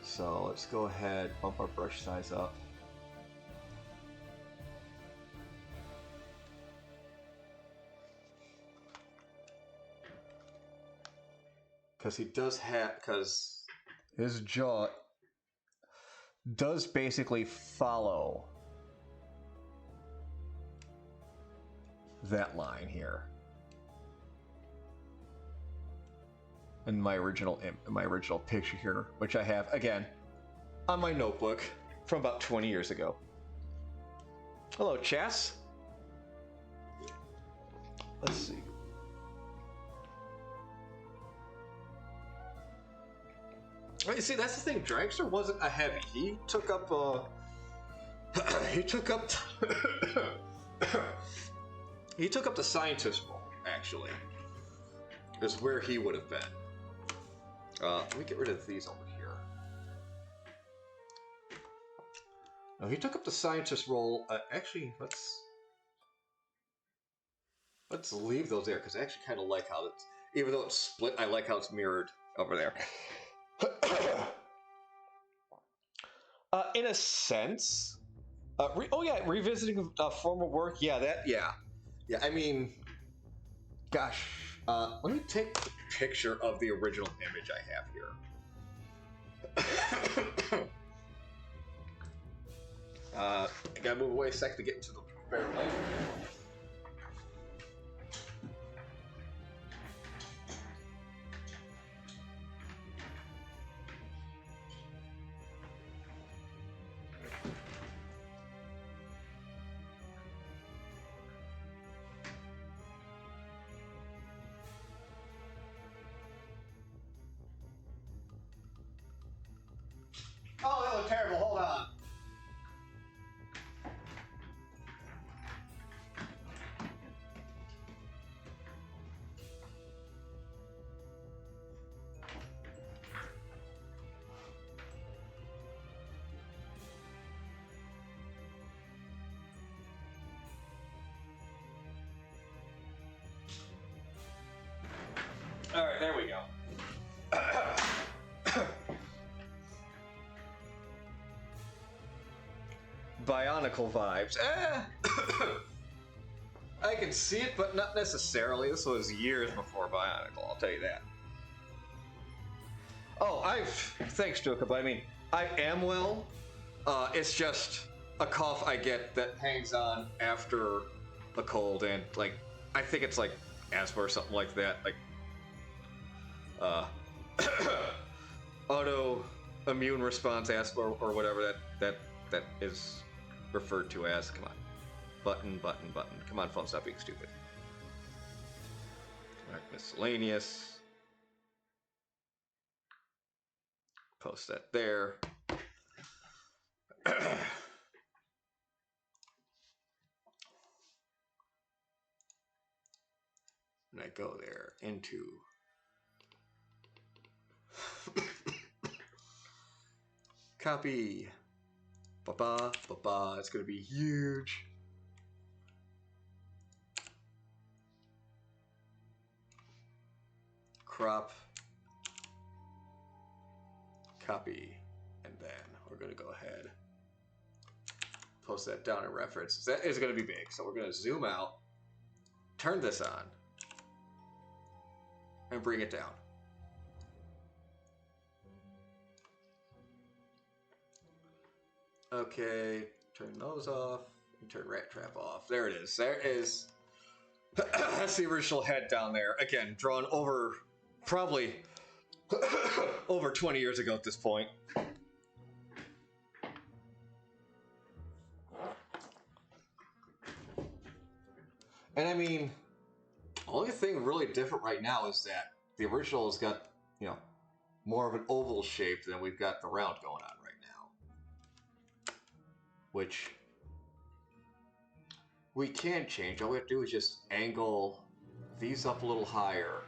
So let's go ahead, bump our brush size up. Because his jaw does basically follow that line here. In my original picture here, which I have again on my notebook from about 20 years ago. Hello, Chess. Let's see. You see, that's the thing. Dragster wasn't a heavy. He took up he took up the scientist role. Actually, is where he would have been. Let me get rid of these over here. No, he took up the scientist role. Actually, let's leave those there because I actually kind of like how it's, even though it's split, I like how it's mirrored over there. In a sense, revisiting former work. Yeah. I mean, gosh, let me take a picture of the original image I have here. I gotta move away a sec to get into the better light. Oh, that was terrible. Hold on. All right, there we go. Bionicle vibes. I can see it, but not necessarily. This was years before Bionicle, I'll tell you that. Thanks, Joka, but I mean, I am well. It's just a cough I get that hangs on after a cold, and like, I think it's like asthma or something like that. Like, autoimmune response asthma or whatever that is referred to as. Come on. Button. Come on, phone, stop being stupid. Alright, miscellaneous. Post that there. And I go there into copy. It's gonna be huge. Crop, copy, and then we're gonna go ahead, post that down in reference. That is gonna be big, so we're gonna zoom out, turn this on, and bring it down. Okay, turn those off, and turn Rat Trap off. There it is. There is. That's the original head down there. Again, drawn over, probably over 20 years ago at this point. And I mean, the only thing really different right now is that the original has got, more of an oval shape than we've got the round going on right now. Which we can change. All we have to do is just angle these up a little higher,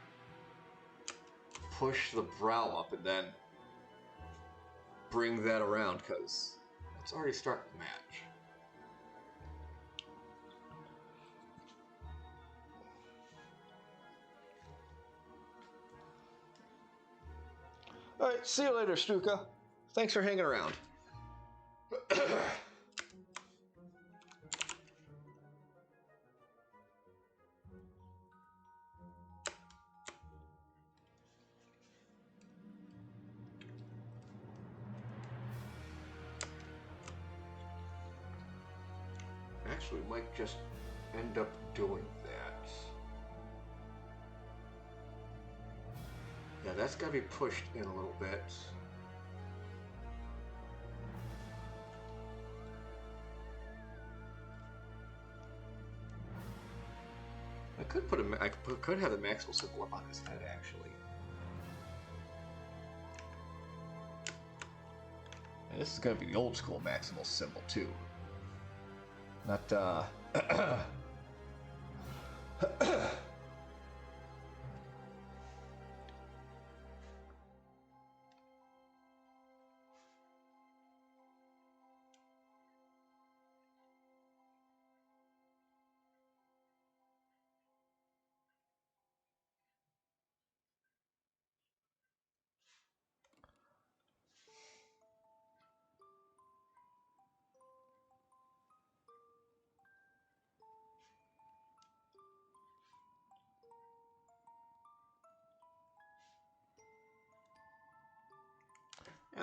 push the brow up, and then bring that around because it's already starting to match. All right, see you later, Stuka. Thanks for hanging around. Actually, we might just end up doing that. Yeah, that's got to be pushed in a little bit. I could have the Maxwell symbol up on his head, actually. And this is going to be the old school Maximal symbol, too. Not,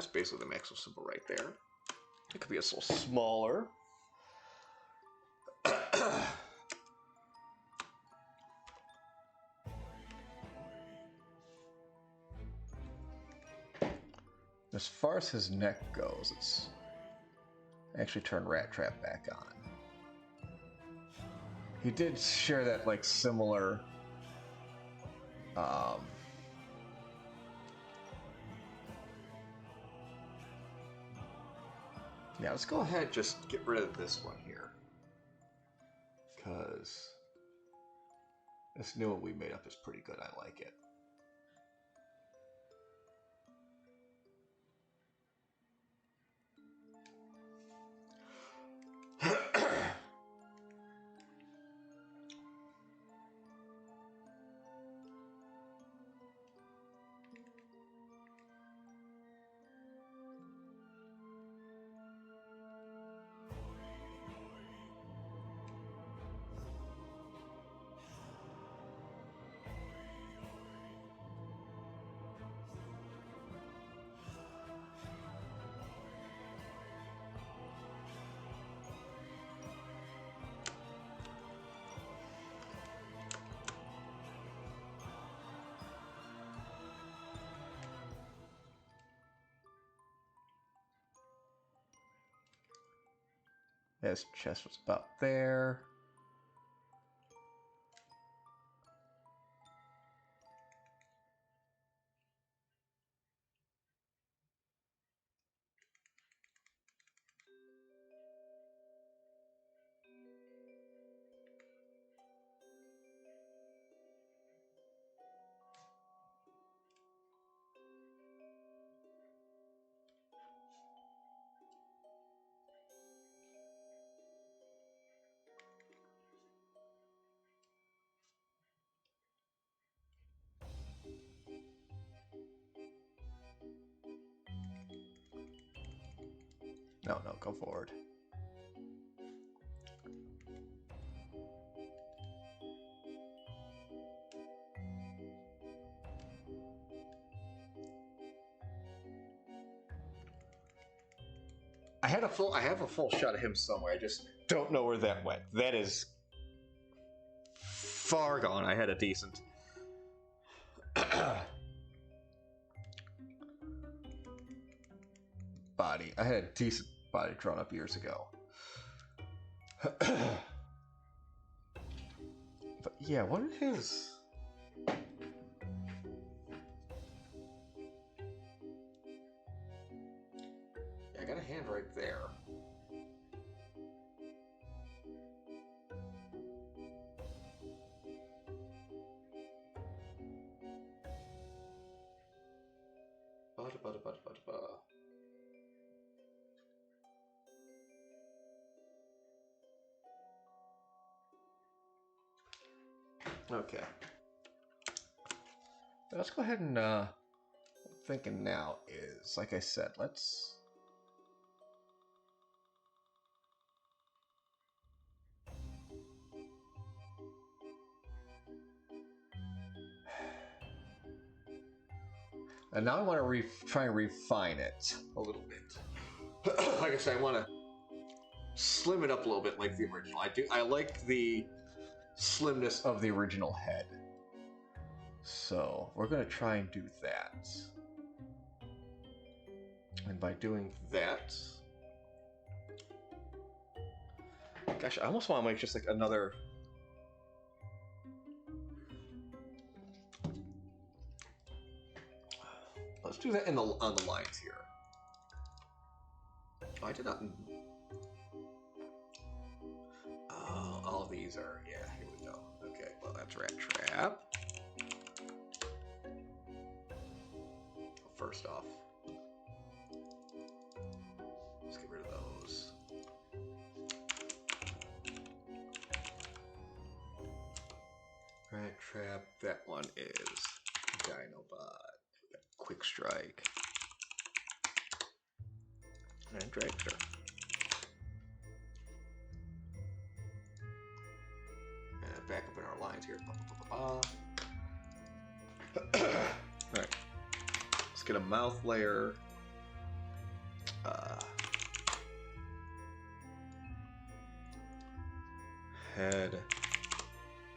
that's basically the maximum symbol right there. It could be a little smaller. As far as his neck goes, it's actually turned Rat Trap back on. He did share that like similar yeah, let's go ahead and just get rid of this one here. Because this new one we made up is pretty good. I like it. His chest was about there. No, go forward. I have a full shot of him somewhere. I just don't know where that went. That is far gone. I had a decent body. I had a decent body drawn up years ago. But yeah, what is his? Yeah, I got a hand right there. Okay. Let's go ahead and, what I'm thinking now is, like I said, let's... And now I want to try and refine it a little bit. Like I said, I want to slim it up a little bit like the original. I like the slimness of the original head. So we're going to try and do that. And by doing that... Gosh, I almost want to make just like another... Let's do that on the lines here. Oh, I did not... Oh, all these are... Yeah, here we go. Okay, well, that's Rat Trap. First off, let's get rid of those. Rat Trap, that one is Dinobot. Quick Strike. And Dragster. And back up in our lines here. Alright. Let's get a mouth layer. head,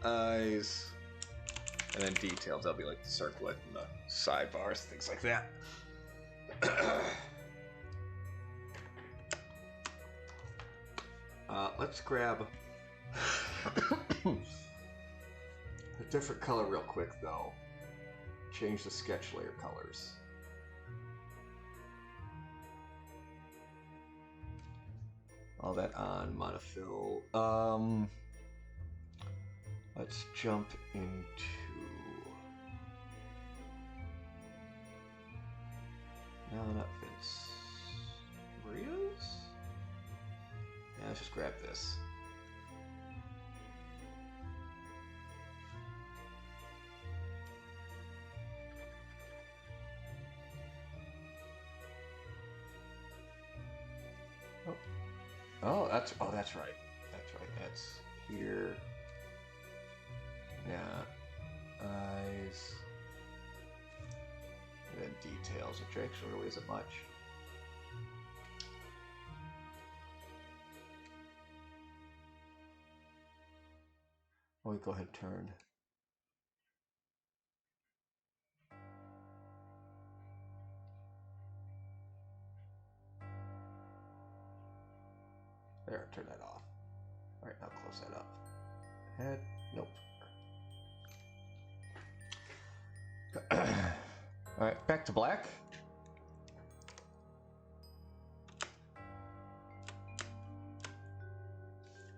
eyes, and then details. That'll be like the circlet and the sidebars, things like that. Let's grab a different color real quick, though. Change the sketch layer colors. All that on monofill. Let's jump into... No, not Vince. Maria's? Yeah, let's just grab this. Oh, that's right. That's right. That's here. Yeah. Eyes. And then details, which actually really isn't much. Oh, we go ahead and turn. There, turn that off. All right, now close that up. Head, nope. All right, back to black.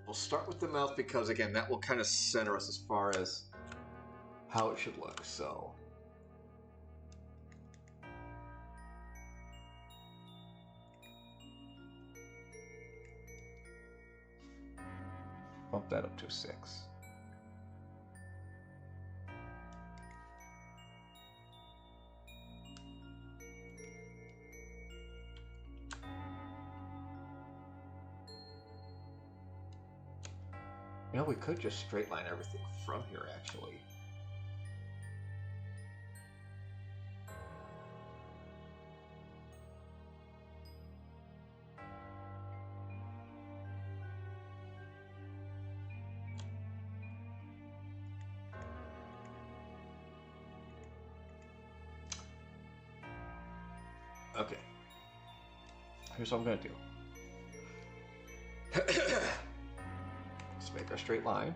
We'll start with the mouth because, again, that will kind of center us as far as how it should look, so... Bump that up to a 6. You know, we could just straight line everything from here, actually. Okay. Here's what I'm going to do. Let's make our straight line.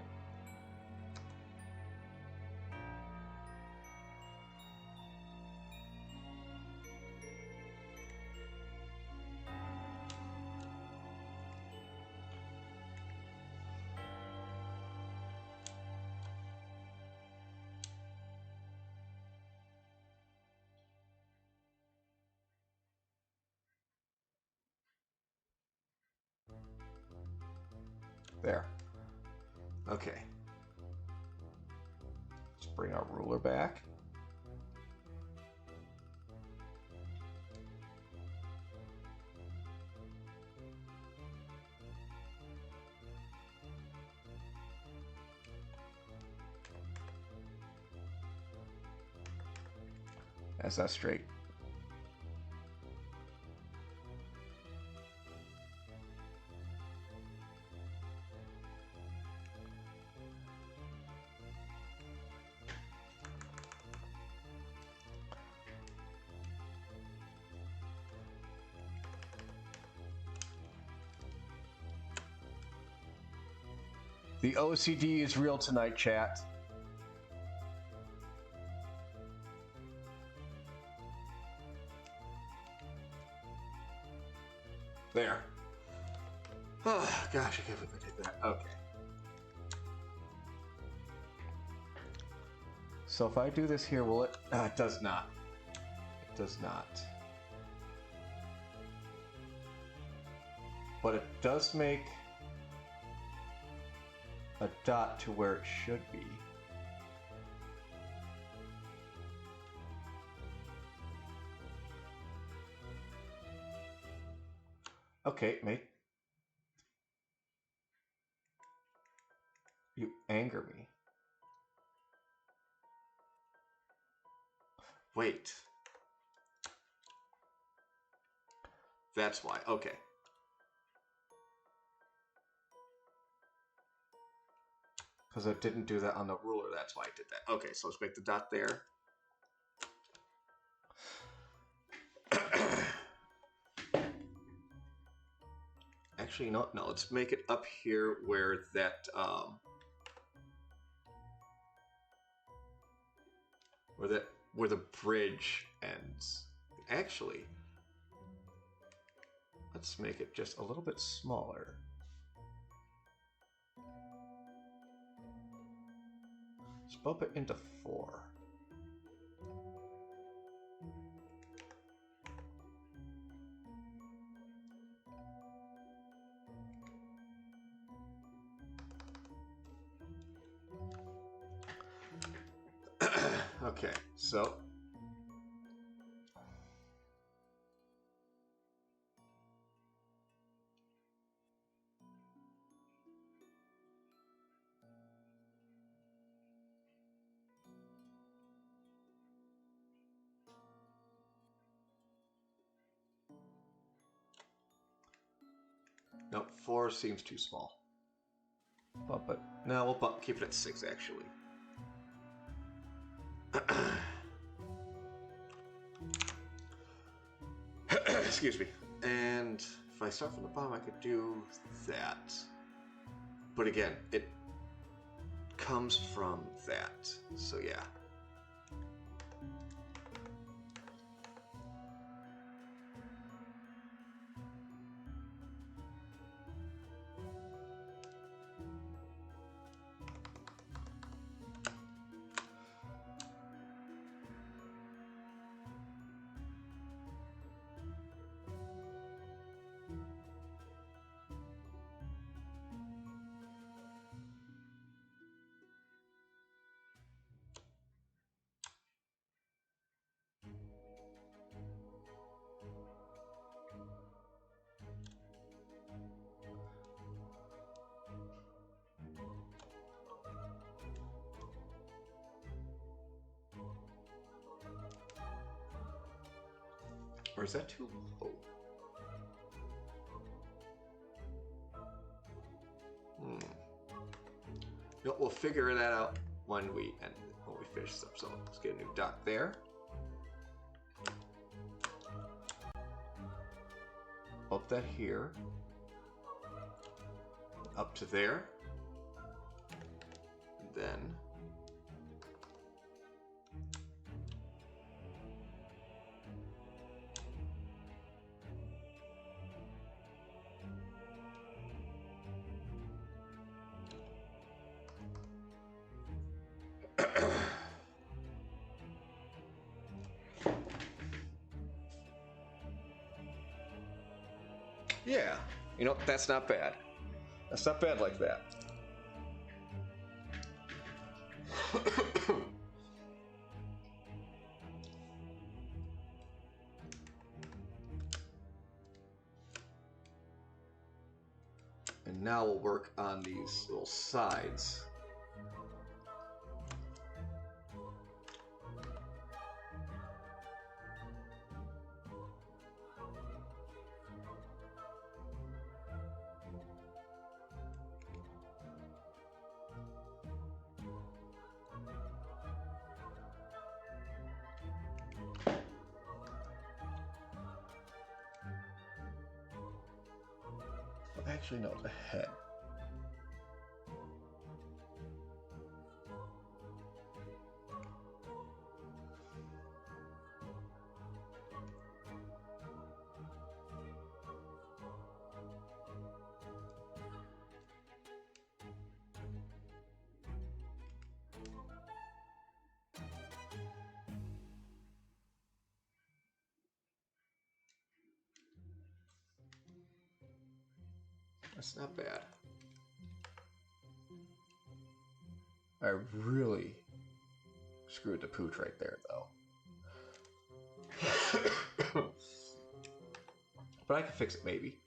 There. Okay. Let's bring our ruler back. That's that straight. The OCD is real tonight, chat. There. Oh, gosh, I can't believe I did that. Okay. So if I do this here, will it? It does not. It does not. But it does make a dot to where it should be. Okay, mate. You anger me. Wait. That's why. Okay. Because I didn't do that on the ruler, that's why I did that. Okay, so let's make the dot there. Actually, no, let's make it up here where that, where the bridge ends. Actually, let's make it just a little bit smaller. Let's bump it into 4. Okay, so no, 4 seems too small. Bump it. No, we'll keep it at 6 actually. Excuse me. And if I start from the bottom, I could do that. But again, it comes from that. So yeah. Or is that too low? No, we'll figure that out when we finish this up. So let's get a new dot there. Up that here. Up to there. And then yeah, you know, that's not bad. That's not bad like that. And now we'll work on these little sides. Actually, no, the head. That's not bad. I really screwed the pooch right there, though. But I can fix it, maybe.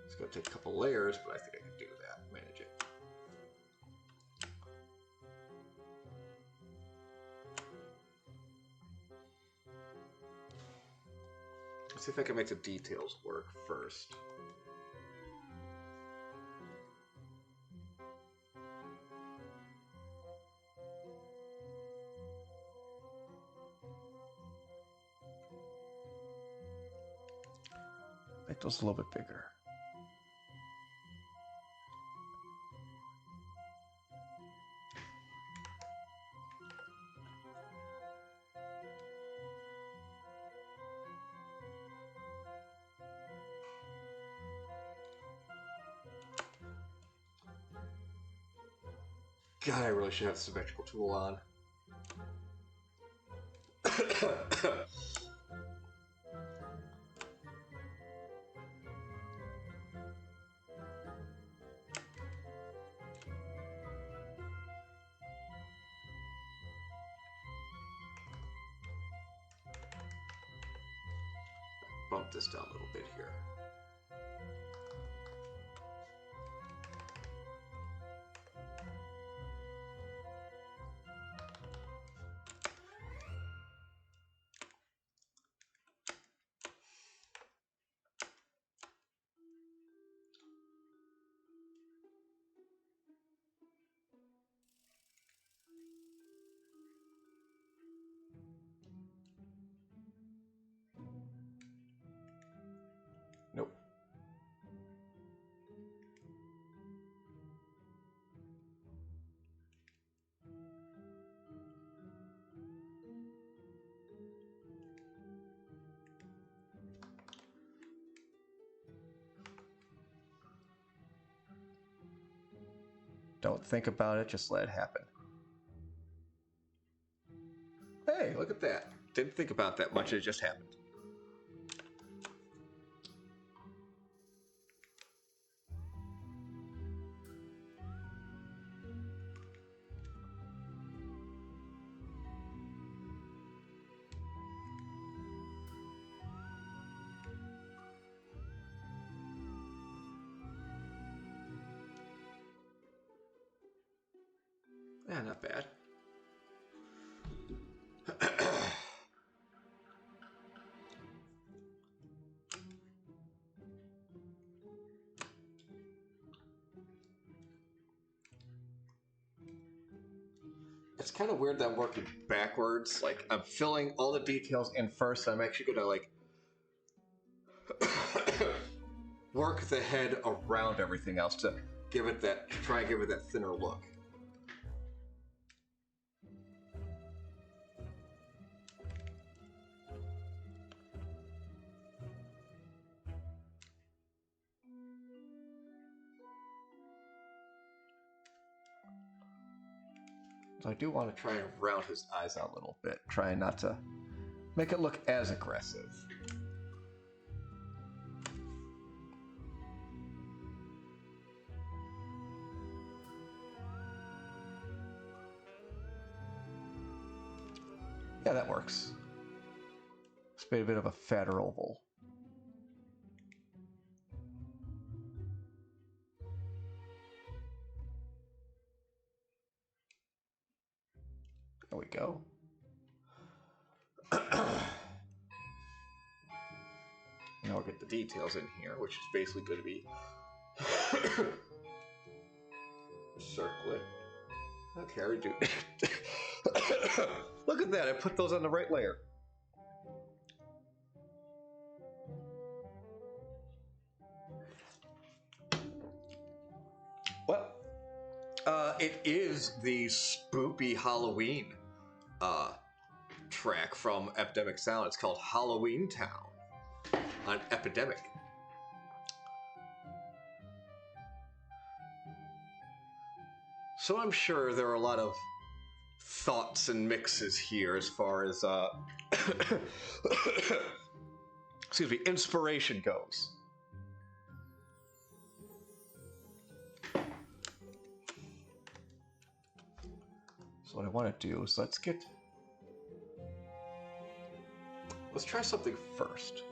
It's going to take a couple layers, but I think I can do that. Manage it. see if I can make the details work first. Make those a little bit bigger. God, I really should have the symmetrical tool on. Bump this down a little bit here. Nope. Don't think about it, just let it happen. Hey, look at that. Didn't think about that much, it just happened. Yeah, not bad. It's kind of weird that I'm working backwards. Like, I'm filling all the details in first, and I'm actually going to, like, work the head around everything else to give it that, to try and give it that thinner look. So I do want to try and round his eyes out a little bit, trying not to make it look as aggressive. Yeah, that works. Let's make a bit of a fatter oval. There we go. Now we'll get the details in here, which is basically going to be circlet. Okay, I already do. Look at that, I put those on the right layer. Well, it is the spoopy Halloween track from Epidemic Sound. It's called Halloween Town on Epidemic. So I'm sure there are a lot of thoughts and mixes here as far as excuse me, inspiration goes. So what I want to do is let's try something first.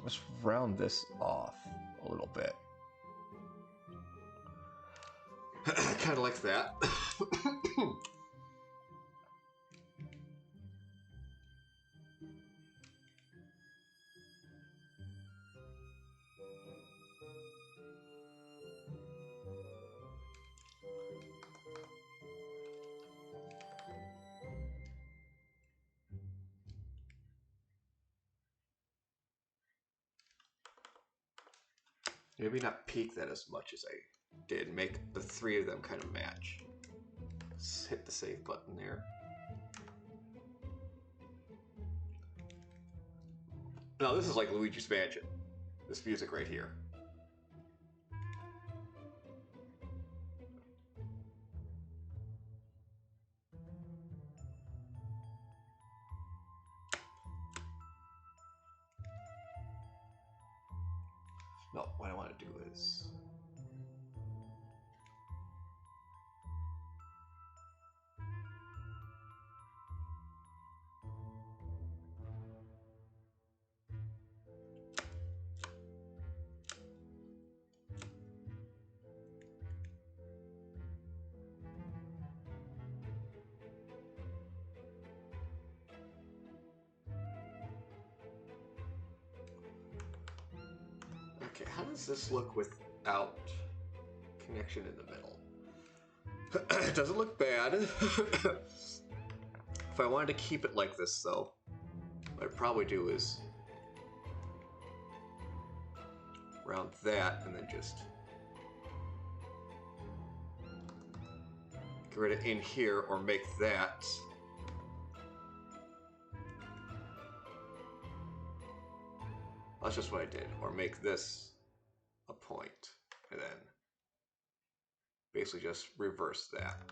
Let's round this off a little bit. Kind of like that. Maybe not peak that as much as I did. Make the three of them kind of match. Let's hit the save button there. Now this is like Luigi's Mansion. This music right here. No, what I want to do is... Okay, how does this look without connection in the middle? It doesn't look bad. If I wanted to keep it like this, though, what I'd probably do is round that and then just get rid of in here or make that. That's just what I did. Or make this a point and then basically just reverse that.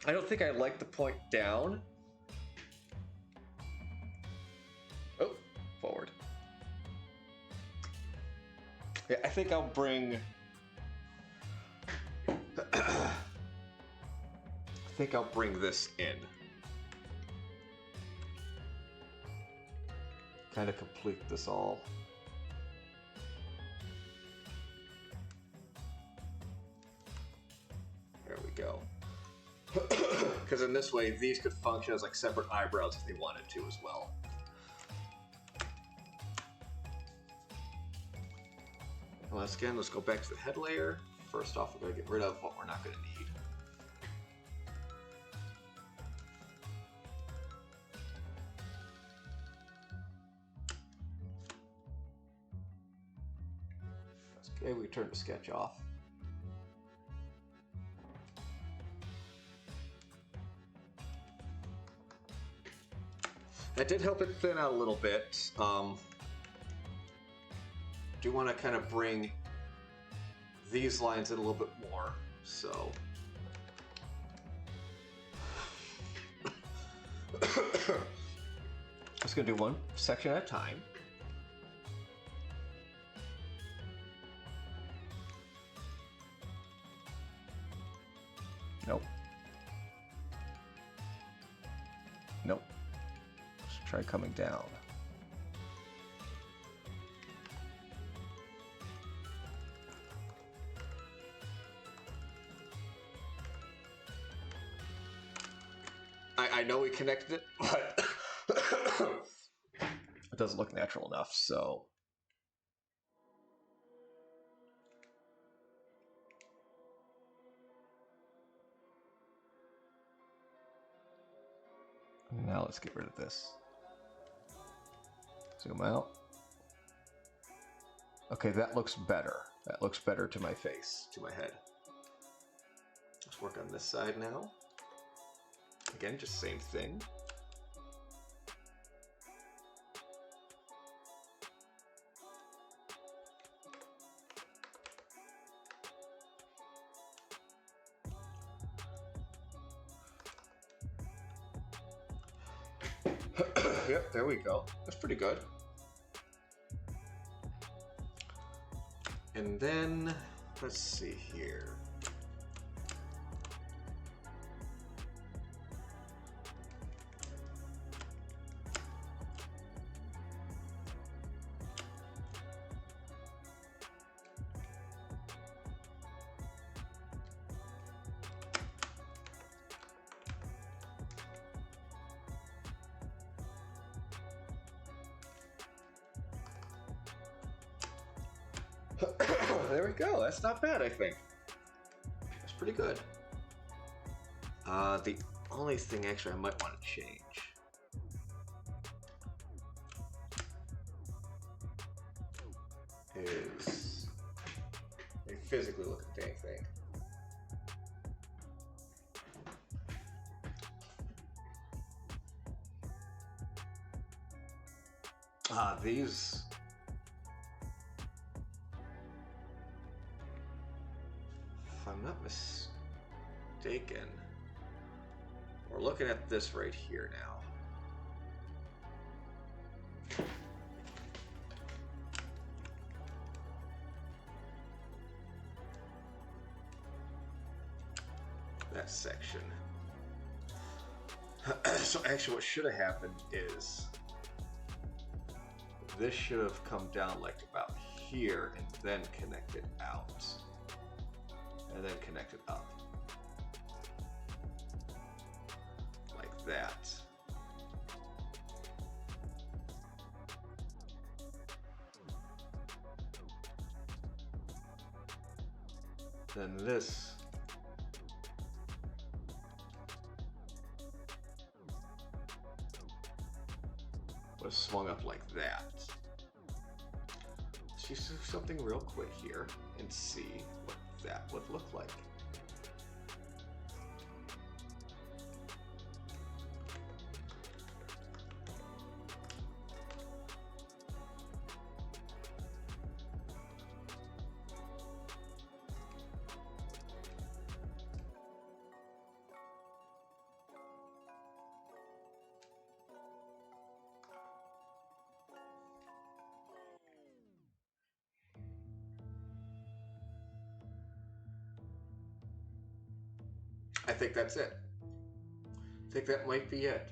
I don't think I like the point down. Oh, forward. Yeah, I think I'll bring... I think I'll bring this in. Kind of complete this all. There we go. Because in this way, these could function as like separate eyebrows if they wanted to as well. Once again, let's go back to the head layer. First off, we're going to get rid of what we're not going to need. Okay, we turn the sketch off. That did help it thin out a little bit. Do want to kind of bring these lines in a little bit more, so. Just gonna do one section at a time. Nope. Nope. Let's try coming down. I know we connected it, but it doesn't look natural enough, so. Now let's get rid of this. Zoom out. Okay, that looks better. That looks better to my face, to my head. Let's work on this side now. Again, just same thing. Yep, there we go. That's pretty good. And then, let's see here. There we go. That's not bad, I think. That's pretty good. The only thing actually I might want to change is they physically look at the dang thing. These. If I'm not mistaken, we're looking at this right here now. That section. So actually what should have happened is this should have come down like about here and then connected out. And then connected up. Like that. Then this was swung up like that. Let's just do something real quick here and see what that would look like. I think that's it. I think that might be it.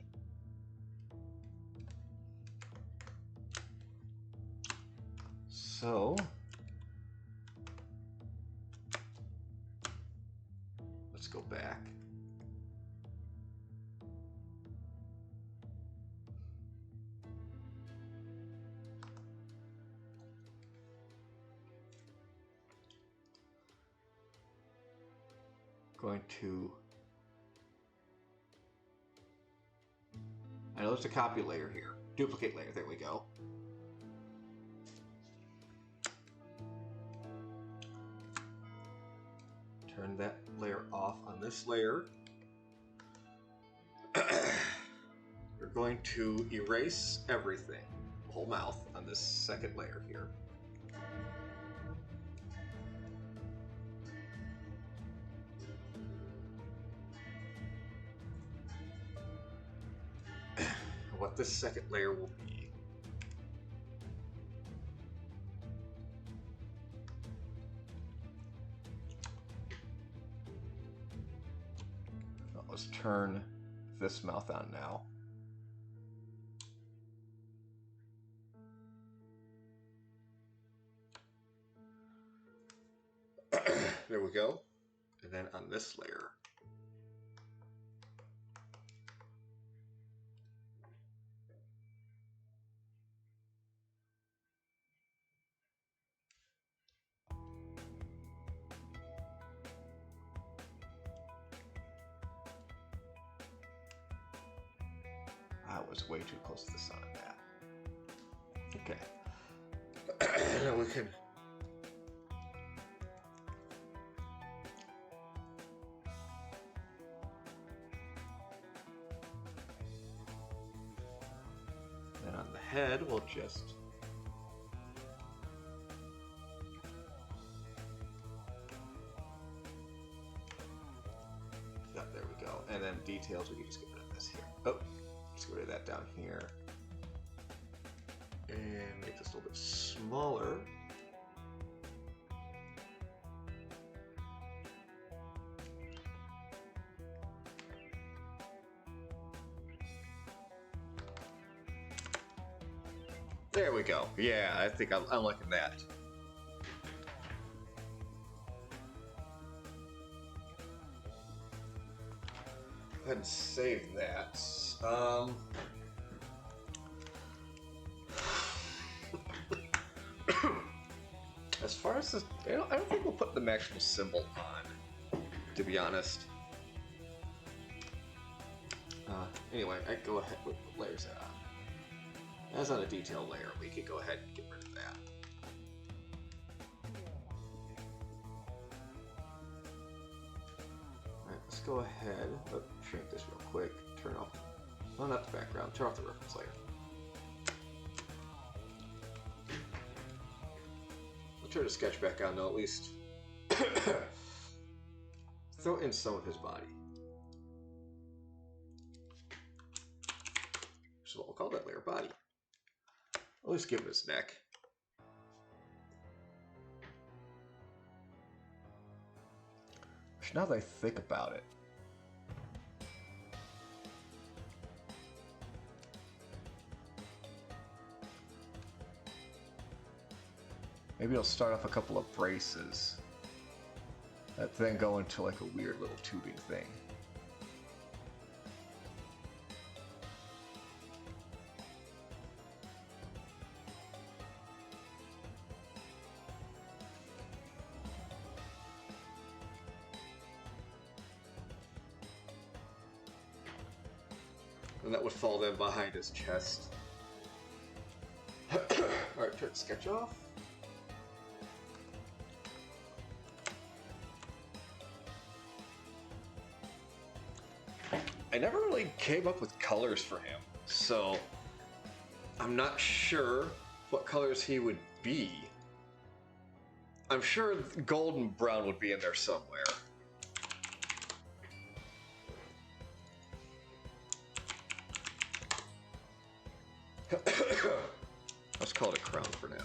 So let's go back. Going to, I know there's a copy layer here, duplicate layer, there we go. Turn that layer off on this layer. We're going to erase everything, the whole mouth, on this second layer here. What this second layer will be. Let's turn this mouth on now. There we go. And then on this layer, I was way too close to the sun on that. Okay. Now we can then on the head we'll just there we go. And then details we can just get rid of this here. Oh. Let's get rid of that down here and make this a little bit smaller. There we go. Yeah, I think I'm liking that. Go ahead and save that. as far as this, I don't think we'll put the Maximal symbol on, to be honest. Anyway, I go ahead with the layers that on. As on a detail layer, we could go ahead and get rid of that. Alright, let's go ahead, shrink this real quick, turn off, well, not the background, turn off the reference layer. I'll turn the sketch back on though, at least throw in some of his body. So we'll call that layer body. At least give him his neck. Which now that I think about it, maybe I'll start off a couple of braces that then go into like a weird little tubing thing. And that would fall then behind his chest. Alright, turn the sketch off. I never really came up with colors for him, so I'm not sure what colors he would be. I'm sure gold and brown would be in there somewhere. Let's call it a crown for now.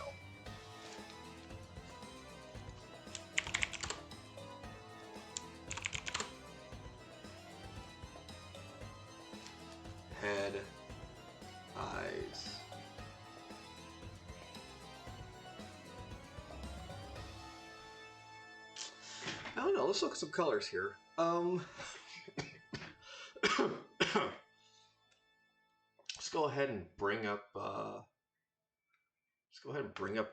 Head, eyes. I don't know, let's look at some colors here. Let's go ahead and bring up the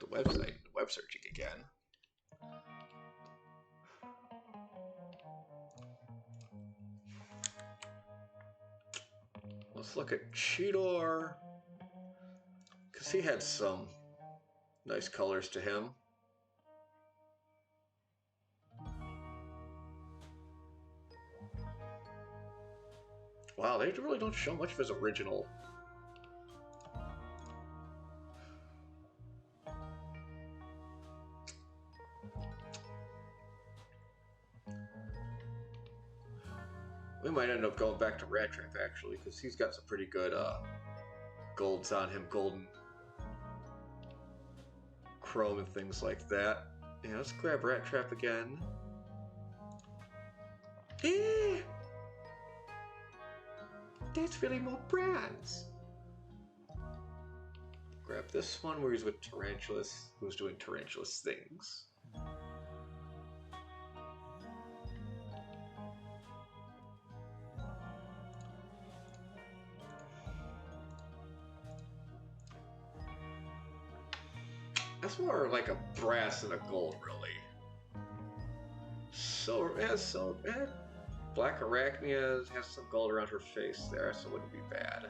website, web searching again. Let's look at Cheetor, because he had some nice colors to him. Wow, they really don't show much of his original. We might end up going back to Rattrap actually, because he's got some pretty good golds on him, golden chrome and things like that. Yeah, let's grab Rattrap again. That's really more bronze. Grab this one where he's with Tarantulas, who's doing Tarantulas things. That's more like a brass than a gold, really. Black Arachnia has some gold around her face there, so it wouldn't be bad.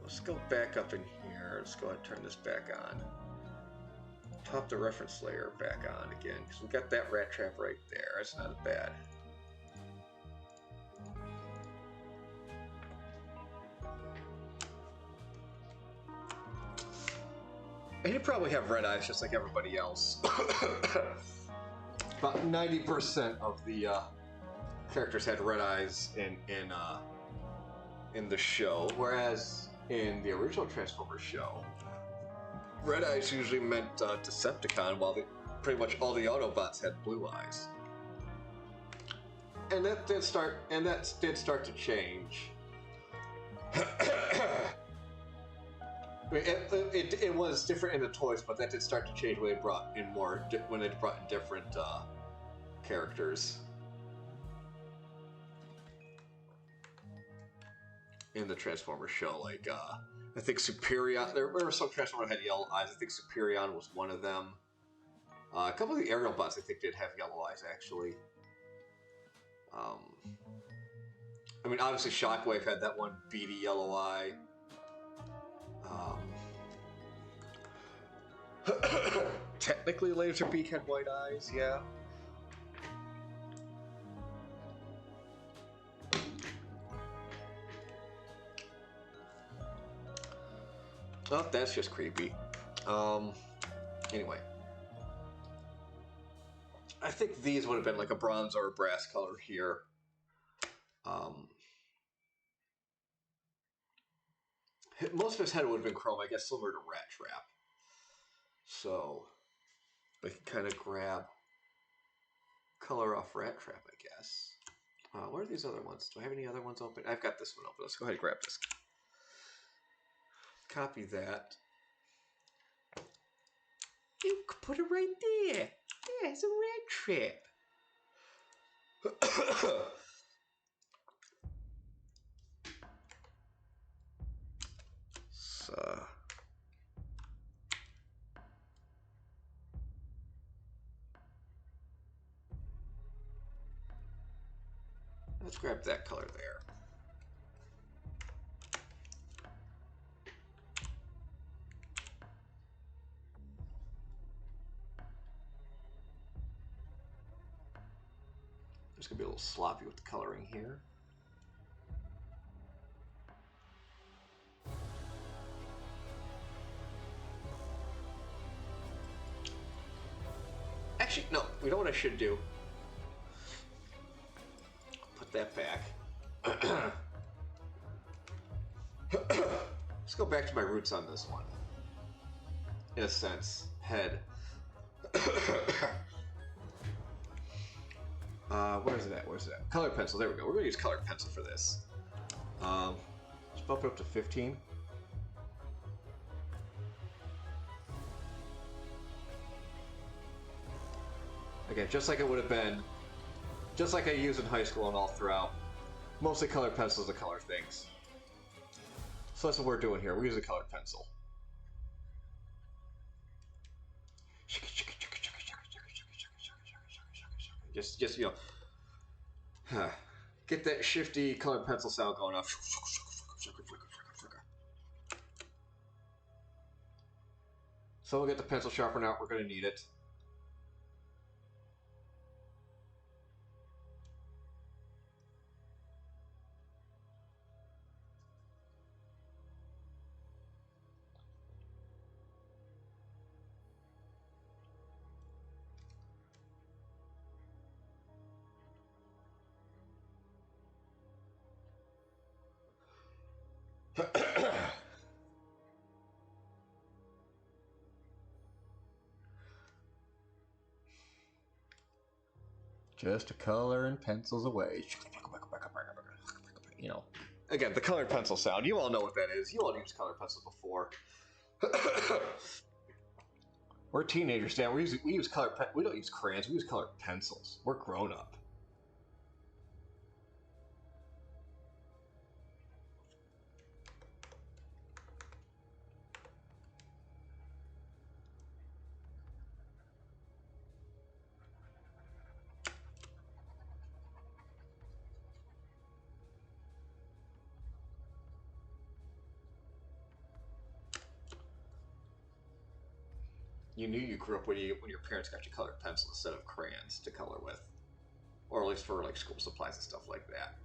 Let's go back up in here. Let's go ahead and turn this back on. Pop the reference layer back on again, because we got that Rattrap right there. That's not bad. And he'd probably have red eyes just like everybody else. About 90% of the characters had red eyes in the show, whereas in the original Transformers show, red eyes usually meant Decepticon, while pretty much all the Autobots had blue eyes. And that did start to change. It was different in the toys, but that did start to change when they brought in different characters. in the Transformers show. Like, I think Superion. There were some Transformers that had yellow eyes. I think Superion was one of them. A couple of the aerial bots, I think, did have yellow eyes, actually. I mean, obviously, Shockwave had that one beady yellow eye. Technically, Laserbeak had white eyes, yeah. Oh, that's just creepy. Anyway. I think these would have been like a bronze or a brass color here. Most of his head would have been chrome, I guess, similar to Rat Trap. So, I can kind of grab color off Rat Trap, I guess. What are these other ones? Do I have any other ones open? I've got this one open. Let's go ahead and grab this. Copy that. You could put it right there. Yeah, it's a Rat Trap. So, let's grab that color there. Just gonna be a little sloppy with the coloring here. Actually, no, we know what I should do. Put that back. Let's go back to my roots on this one. In a sense, head. Where is it at? Where's it at? Colored pencil. There we go. We're gonna use colored pencil for this. Let's bump it up to 15. Again, just like it would have been, just like I used in high school and all throughout. Mostly colored pencils to color things. So that's what we're doing here. We're using colored pencil. Just you know, get that shifty colored pencil sound going off. So we'll get the pencil sharpener out. We're going to need it. Just a color and pencils away. You know, again, the colored pencil sound. You all know what that is. You all used colored pencils before. We're teenagers, Dan. We use colored. We don't use crayons. We use colored pencils. We're grown up. You knew you grew up when your parents got you colored pencils instead of crayons to color with, or at least for like school supplies and stuff like that.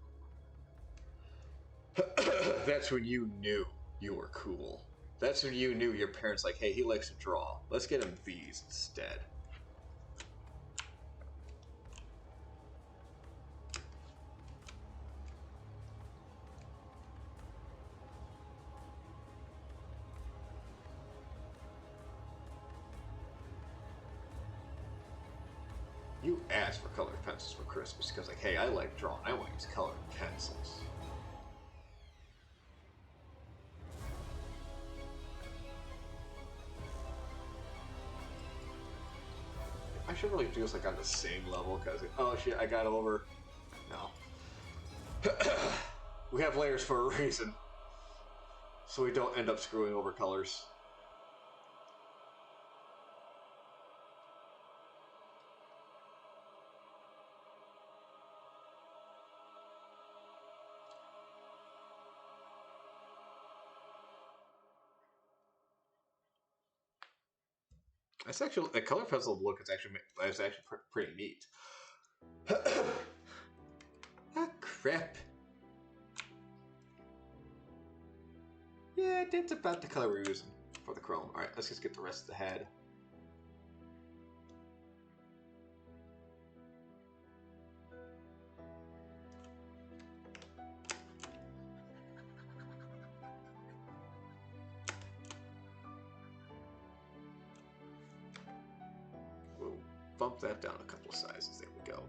That's when you knew you were cool. That's when you knew your parents like, hey, he likes to draw. Let's get him these instead. You asked for colored pencils for Christmas because, like, hey, I like drawing. I want to use colored pencils. I should really do this like on the same level because, oh shit, I got over. No. We have layers for a reason, so we don't end up screwing over colors. That's actually the color pencil look. It's actually pretty neat. Ah, crap. Yeah, that's about the color we're using for the chrome. All right, let's just get the rest of the head. We'll bump that down a couple of sizes. There we go.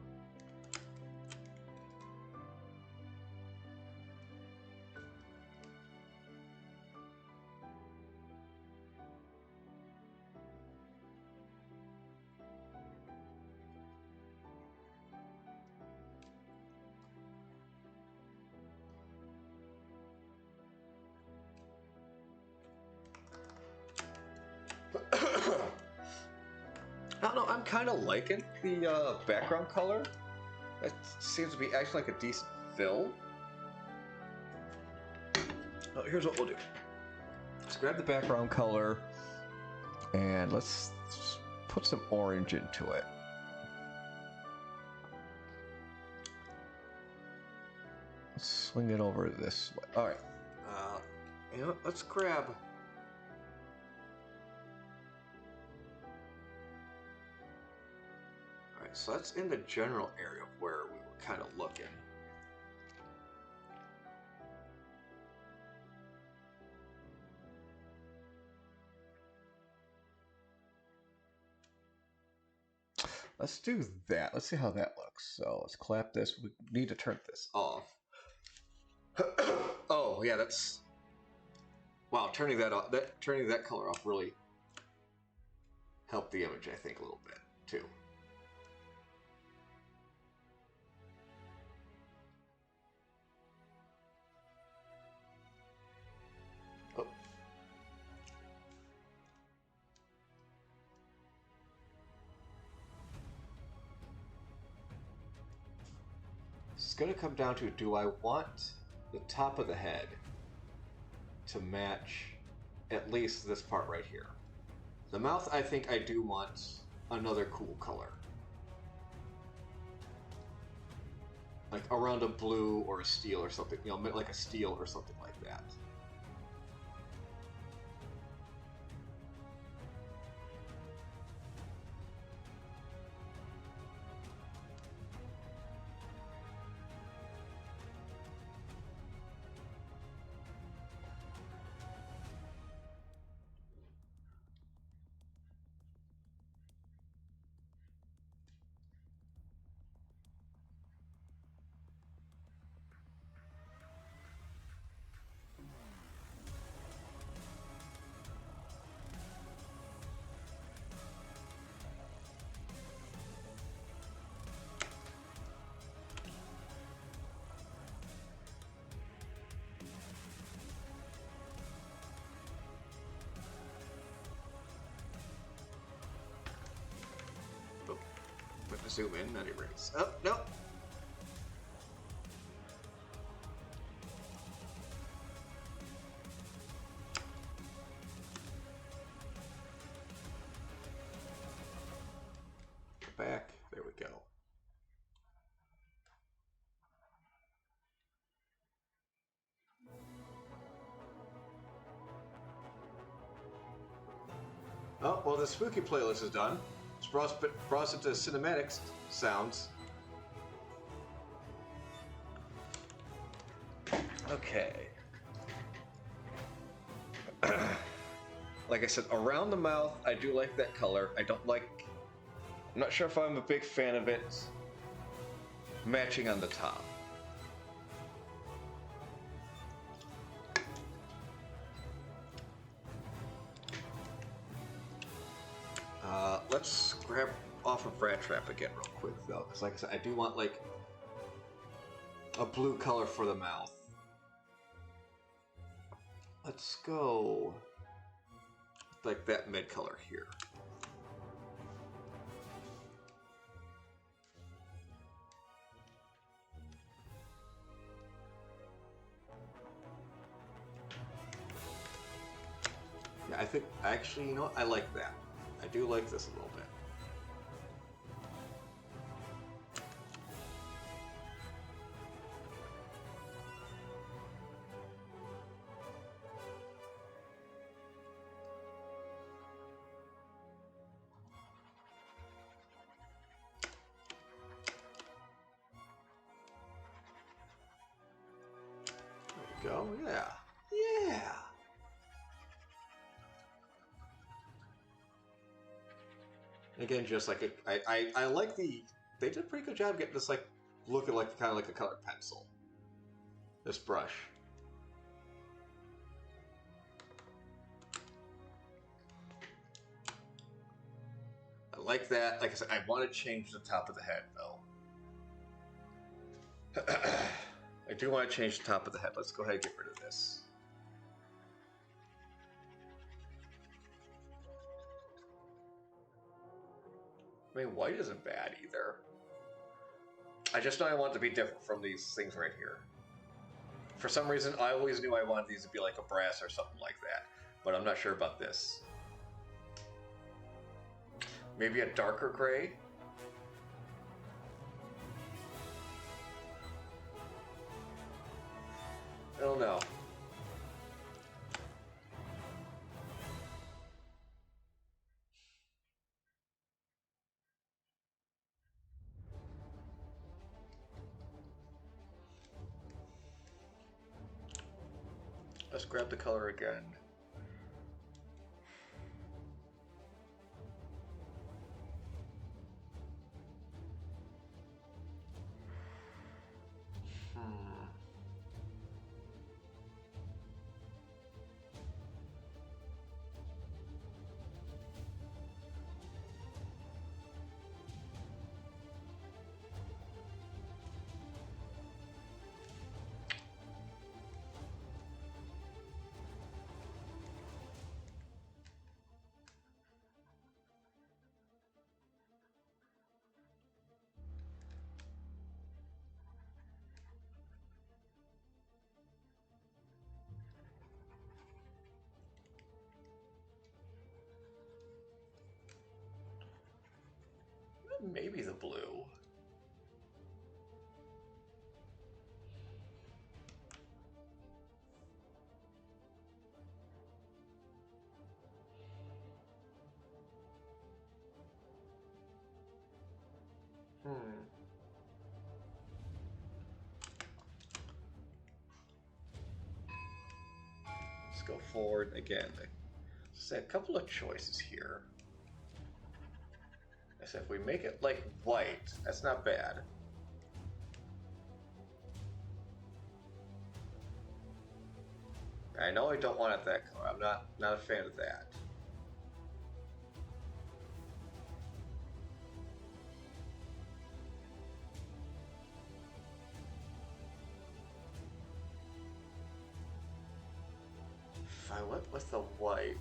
I don't know, I'm kind of liking the background color. It seems to be actually like a decent fill. Oh, here's what we'll do. Let's grab the background color and let's put some orange into it. Let's swing it over this way. All right. You know what? Let's grab. Alright, so that's in the general area of where we were kind of looking. Let's do that. Let's see how that looks. So let's clap this. We need to turn this off. Oh, yeah, that's... Wow, turning that off, turning that color off really helped the image, I think, a little bit, too. Oh. It's going to come down to, do I want the top of the head to match at least this part right here? The mouth, I think I do want another cool color. Like around a blue or a steel or something, you know, like a steel or something like that. Zoom in, not erase. Oh, no. Back. There we go. Oh, well, the spooky playlist is done. It's brought us into cinematics sounds. Okay. Like I said, around the mouth, I do like that color. I don't like... I'm not sure if I'm a big fan of it matching on the top. Let's grab off of Rat Trap again real quick, though, because like I said, I do want, like, a blue color for the mouth. Let's go like that mid color here. Yeah, I think actually, you know what? I like that. I do like this a little bit. Go, yeah, yeah. Again, just like I like they did a pretty good job getting this like looking like kind of like a colored pencil. This brush. I like that. Like I said, I want to change the top of the head though. I do want to change the top of the head. Let's go ahead and get rid of this. I mean, white isn't bad either. I just know I want it to be different from these things right here. For some reason, I always knew I wanted these to be like a brass or something like that, but I'm not sure about this. Maybe a darker gray? I don't know. Let's grab the color again. Maybe the blue. Let's go forward again. Say a couple of choices here. I said if we make it like white, that's not bad. I know I don't want it that color. I'm not a fan of that. If I went with the white.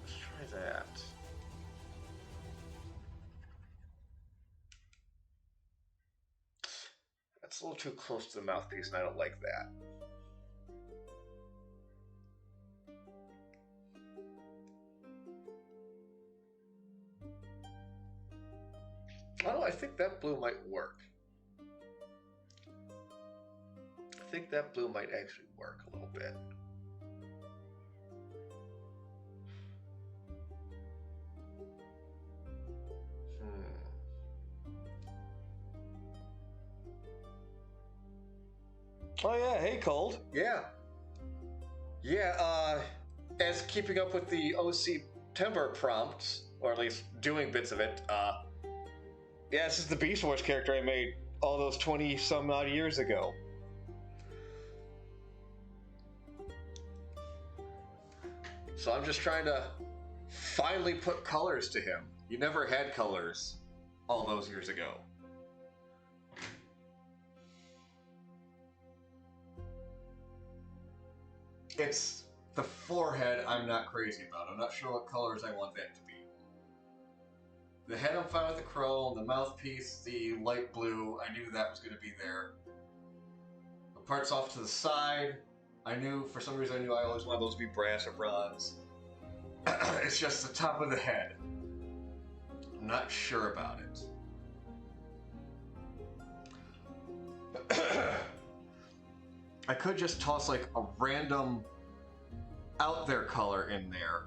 Let's try that. That's a little too close to the mouthpiece and I don't like that. Oh, I think that blue might work. I think that blue might actually work a little bit. Oh yeah, hey Cold. Yeah. Yeah, as keeping up with the OC Timber prompt, or at least doing bits of it, yeah, this is the Beast Wars character I made all those 20 some odd years ago. So I'm just trying to finally put colors to him. You never had colors all those years ago. It's the forehead I'm not crazy about. I'm not sure what colors I want that to be. The head I'm fine with the chrome, the mouthpiece, the light blue, I knew that was going to be there. The parts off to the side, I knew, for some reason I knew I always wanted those to be brass or bronze. It's just the top of the head. I'm not sure about it. I could just toss like a random out there color in there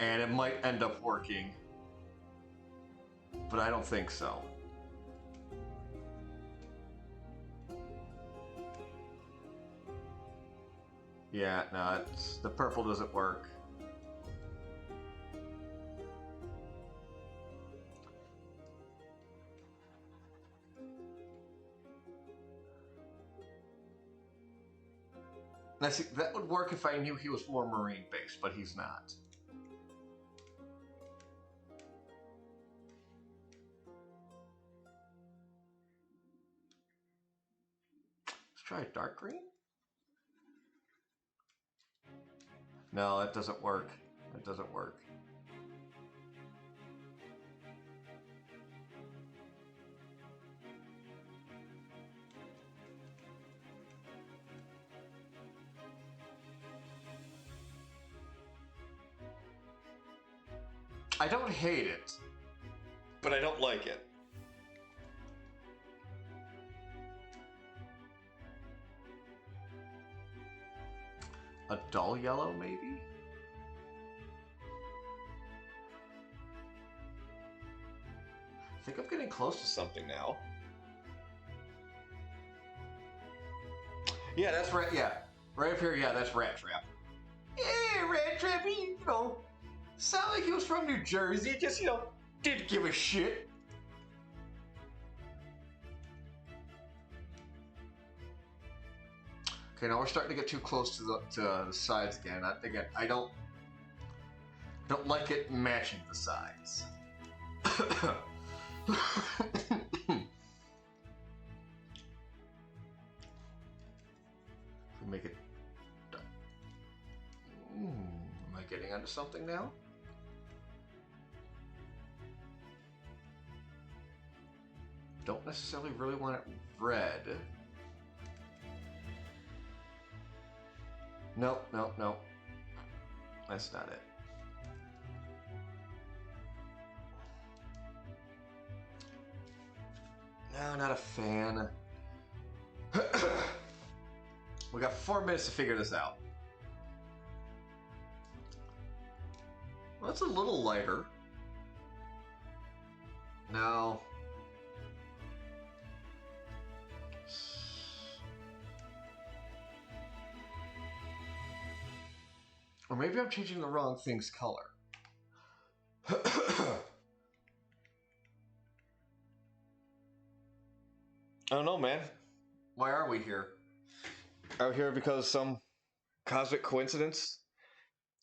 and it might end up working, but I don't think so. Yeah, no, the purple doesn't work. Now, see, that would work if I knew he was more marine-based, but he's not. Let's try dark green. No, that doesn't work. That doesn't work. I don't hate it, but I don't like it. A dull yellow, maybe? I think I'm getting close to something now. Yeah, that's right. Yeah, right up here. Yeah, that's Rat Trap. Yeah, Rat Trap. He, sound like he was from New Jersey. Just, didn't give a shit. Okay, now we're starting to get too close to the sides again. I don't like it matching the sides. Make it. Am I getting onto something now? Don't necessarily really want it red. Nope, nope, nope. That's not it. No, not a fan. We got 4 minutes to figure this out. Well, that's a little lighter. No. Or maybe I'm changing the wrong thing's color. I don't know, man. Why are we here? Are we here because some cosmic coincidence?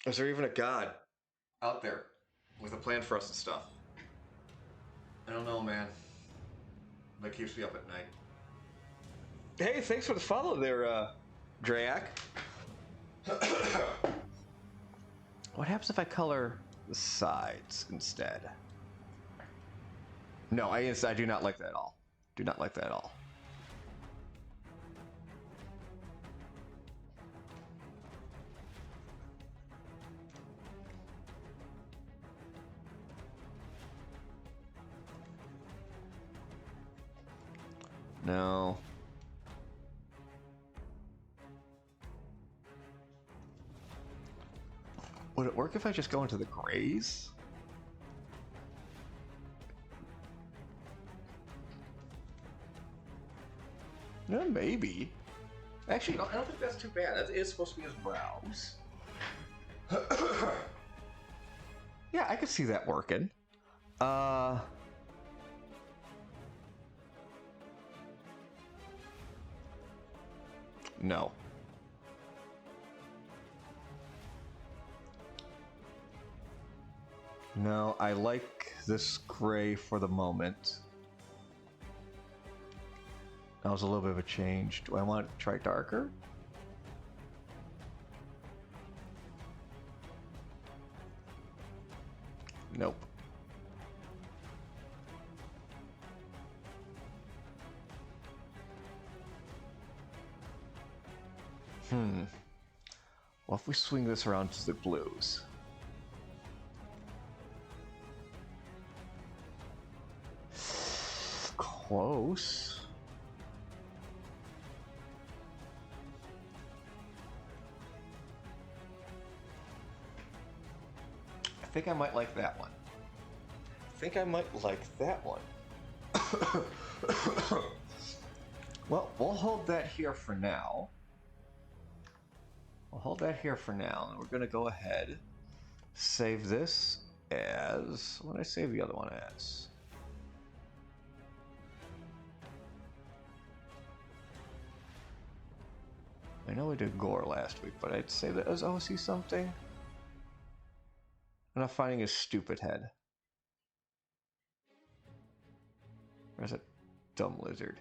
Is there even a god out there with a plan for us and stuff? I don't know, man. That keeps me up at night. Hey, thanks for the follow there, Drayak. What happens if I color the sides instead? No, I do not like that at all. Do not like that at all. No. Would it work if I just go into the grays? No, maybe. Actually, I don't think that's too bad. That is supposed to be his brows. Yeah, I could see that working. No. No, I like this gray for the moment. That was a little bit of a change. Do I want to try darker? Nope. Well, if we swing this around to the blues. Close. I think I might like that one. I think I might like that one. Well, we'll hold that here for now. We'll hold that here for now, and we're going to go ahead, save this as... What did I save the other one as? I know we did gore last week, but I'd save that as OC something. I'm not finding his stupid head. Where's that dumb lizard?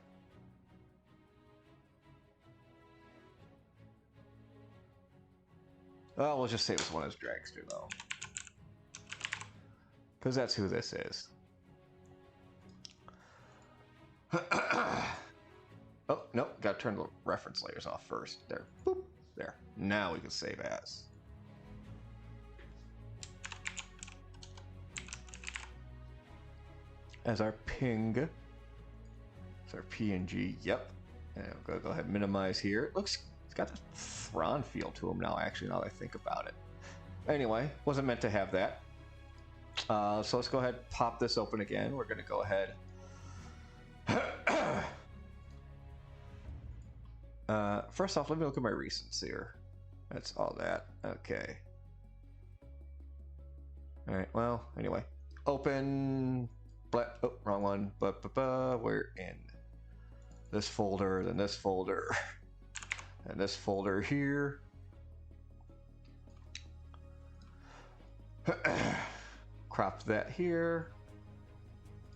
Oh, we'll just save this one as Dragster, though. Because that's who this is. Oh, nope. Gotta turn the reference layers off first. There. Boop. There. Now we can save as. As our ping. As our PNG. Yep. And we'll go ahead and minimize here. It looks... It's got a Thrawn feel to him now, actually, now that I think about it. Anyway, wasn't meant to have that. So let's go ahead and pop this open again. We're going to go ahead. First off, let me look at my recents here. That's all that. Okay. Alright, well, anyway. Open. Oh, wrong one. We're in this folder, then this folder. And this folder here. Crop that here.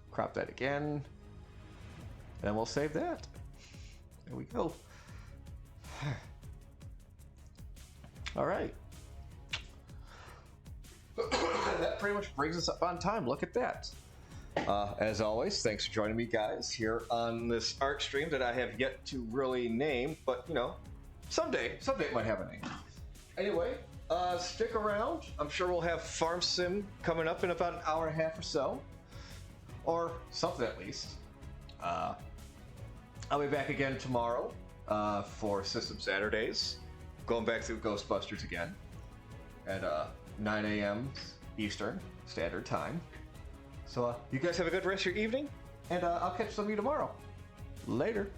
Crop that again. And we'll save that. There we go. All right. That pretty much brings us up on time. Look at that. As always, thanks for joining me, guys, here on this art stream that I have yet to really name, but, you know, someday it might have a name. Anyway, stick around. I'm sure we'll have Farm Sim coming up in about an hour and a half or so. Or something, at least. I'll be back again tomorrow for System Saturdays. Going back through Ghostbusters again. At 9 a.m. Eastern Standard Time. So you guys have a good rest of your evening. And I'll catch some of you tomorrow. Later.